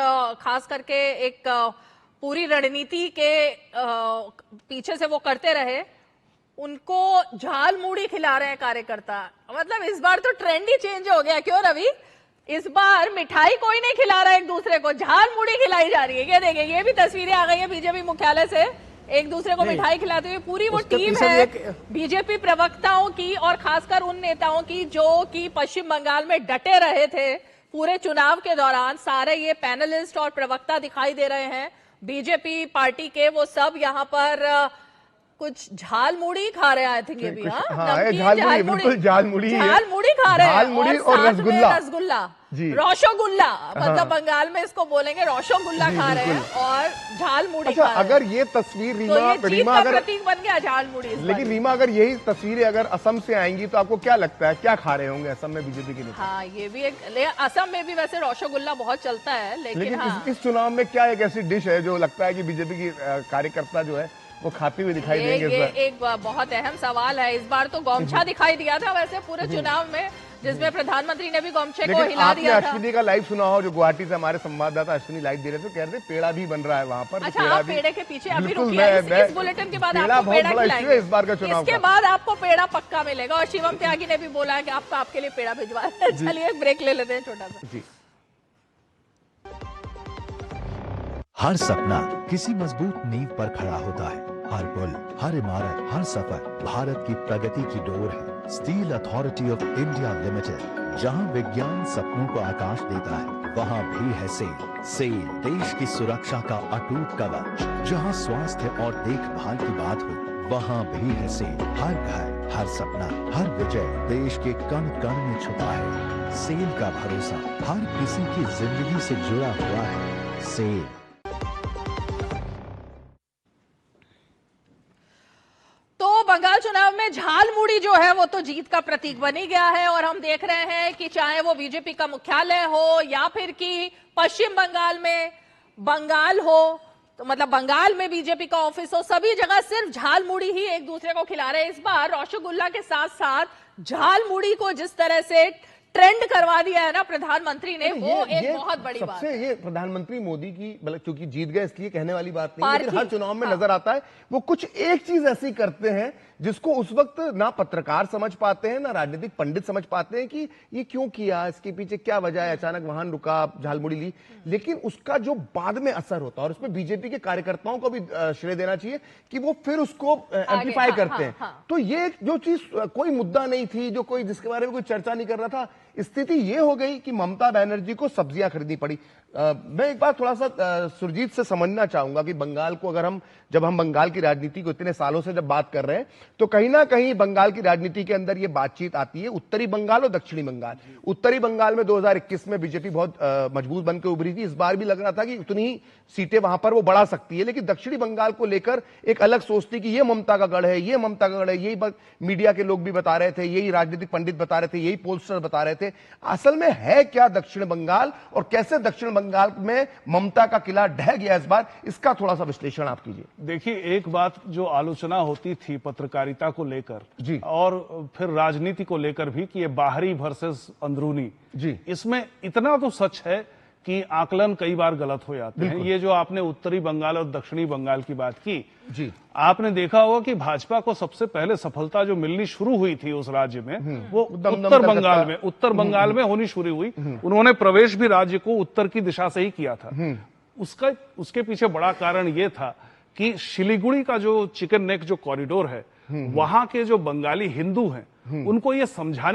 खास करके एक पूरी रणनीति के पीछे से वो करते रहे, उनको झाल मूड़ी खिला रहे हैं कार्यकर्ता। मतलब इस बार तो ट्रेंड ही चेंज हो गया। क्यों रवि? इस बार मिठाई कोई नहीं खिला रहा है एक दूसरे को, झाल मूड़ी खिलाई जा रही है। ये देखिए, ये भी तस्वीरें आ गई है बीजेपी मुख्यालय से, एक दूसरे को मिठाई खिलाते हुए पूरी वो टीम है बीजेपी प्रवक्ताओं की और खासकर उन नेताओं की जो कि पश्चिम बंगाल में डटे रहे थे पूरे चुनाव के दौरान। सारे ये पैनलिस्ट और प्रवक्ता दिखाई दे रहे हैं बीजेपी पार्टी के, वो सब यहाँ पर कुछ झाल मूड़ी खा रहे हैं। आई थिंक ये भी झाल मूड़ी खा रहे हैं और रसगुल्ला रोशोगुल्ला, मतलब बंगाल में इसको बोलेंगे रोशोगुल्ला खा रहे हैं और झाल मूड़ी खा रहे हैं। अगर ये तस्वीर रीमा अगर प्रतीक बन गया झाल मूड़ी, लेकिन रीमा अगर यही तस्वीरें अगर असम से आएंगी तो आपको क्या लगता है क्या खा रहे होंगे असम में बीजेपी के नेता? हाँ, ये भी एक, असम में भी वैसे रोशोगुल्ला बहुत चलता है, लेकिन इस चुनाव में क्या एक ऐसी डिश है जो लगता है कि बीजेपी की कार्यकर्ता जो है वो खाते हुए दिखाई देंगे? ये एक बहुत अहम सवाल है। इस बार तो गौमछा दिखाई दिया था वैसे पूरे चुनाव में, जिसमें प्रधानमंत्री ने भी गौमछे को हिला दिया था। अश्विनी का लाइव सुना हो, जो गुवाहाटी से हमारे संवाददाता अश्विनी लाइव दे रहे थे, कह रहे थे पेड़ा भी बन रहा है वहाँ पर। अच्छा, आप पेड़े के पीछे अभी रुकिए, इस बुलेटिन के बाद आपको पेड़ा खिलाएंगे। इस बार का चुनाव इसके बाद आपको पेड़ा पक्का मिलेगा और शिवम त्यागी ने भी बोला है कि आपके लिए पेड़ा भिजवा रहे हैं। चलिए एक ब्रेक ले लेते हैं छोटा सा। हर सपना किसी मजबूत नींव पर खड़ा होता है। हर पुल, हर इमारत, हर सफर भारत की प्रगति की डोर है। Steel authority of India limited, जहां विज्ञान सपनों को आकाश देता है, वहां भी है सेल। सेल देश की सुरक्षा का अटूट कवच। जहां स्वास्थ्य और देखभाल की बात हो, वहां भी है सेल। हर घर, हर सपना, हर विजय देश के कण कण में छुपा है। सेल का भरोसा हर किसी की जिंदगी से जुड़ा हुआ है। सेल। तो बंगाल चुनाव में झाल मूड़ी जो है वो तो जीत का प्रतीक बन ही गया है और हम देख रहे हैं कि चाहे वो बीजेपी का मुख्यालय हो या फिर कि पश्चिम बंगाल में बंगाल हो, तो मतलब बंगाल में बीजेपी का ऑफिस हो, सभी जगह सिर्फ झाल मूड़ी ही एक दूसरे को खिला रहे हैं। इस बार रसगुल्ला के साथ साथ झाल मूड़ी को जिस तरह से ट्रेंड करवा दिया है ना प्रधानमंत्री ने, वो एक बहुत बड़ी बात सबसे है। ये प्रधानमंत्री मोदी की, मतलब क्योंकि जीत गए इसलिए कहने वाली बात नहीं है, लेकिन पार्थी। हर चुनाव में नजर आता है वो कुछ एक चीज ऐसी करते हैं जिसको उस वक्त ना पत्रकार समझ पाते हैं ना राजनीतिक पंडित समझ पाते हैं कि ये क्यों किया, इसके पीछे क्या वजह है, अचानक वाहन रुका, झालमुड़ी ली, लेकिन उसका जो बाद में असर होता है, और उसमें बीजेपी के कार्यकर्ताओं को भी श्रेय देना चाहिए कि वो फिर उसको एम्प्लीफाई करते हैं। तो ये जो चीज कोई मुद्दा नहीं थी, जो कोई जिसके बारे में कोई चर्चा नहीं कर रहा था, स्थिति ये हो गई कि ममता बनर्जी को सब्जियां खरीदनी पड़ी। मैं एक बार थोड़ा सा सुरजीत से समझना चाहूंगा कि बंगाल को, अगर जब हम बंगाल की राजनीति को इतने सालों से जब बात कर रहे हैं, तो कहीं ना कहीं बंगाल की राजनीति के अंदर ये बातचीत आती है, उत्तरी बंगाल और दक्षिणी बंगाल। उत्तरी बंगाल में 2021 में बीजेपी बहुत मजबूत बनकर उभरी थी, इस बार भी लग रहा था कि उतनी ही सीटें वहां पर वो बढ़ा सकती है, लेकिन दक्षिणी बंगाल को लेकर एक अलग सोच थी कि ये ममता का गढ़ है, ये ममता का गढ़ है, यही मीडिया के लोग भी बता रहे थे, यही राजनीतिक पंडित बता रहे थे, यही पोलस्टर बता रहे थे। असल में है क्या दक्षिण बंगाल, और कैसे दक्षिण बंगाल में ममता का किला ढह गया इस बार, इसका थोड़ा सा विश्लेषण आप कीजिए। देखिए, एक बात जो आलोचना होती थी पत्रकारिता को लेकर जी, और फिर राजनीति को लेकर भी कि ये बाहरी वर्सेस अंदरूनी जी, इसमें इतना तो सच है कि आकलन कई बार गलत हो जाते हैं। ये जो आपने उत्तरी बंगाल और दक्षिणी बंगाल की बात की जी, आपने देखा होगा कि भाजपा को सबसे पहले सफलता जो मिलनी शुरू हुई थी उस राज्य में, वो उत्तर बंगाल में होनी शुरू हुई। उन्होंने प्रवेश भी राज्य को उत्तर की दिशा से ही किया था। उसके पीछे बड़ा कारण ये था कि शिलीगुड़ी का जो चिकन नेक जो कॉरिडोर है, वहां के जो बंगाली हिंदू हैं, उनको ये समझाने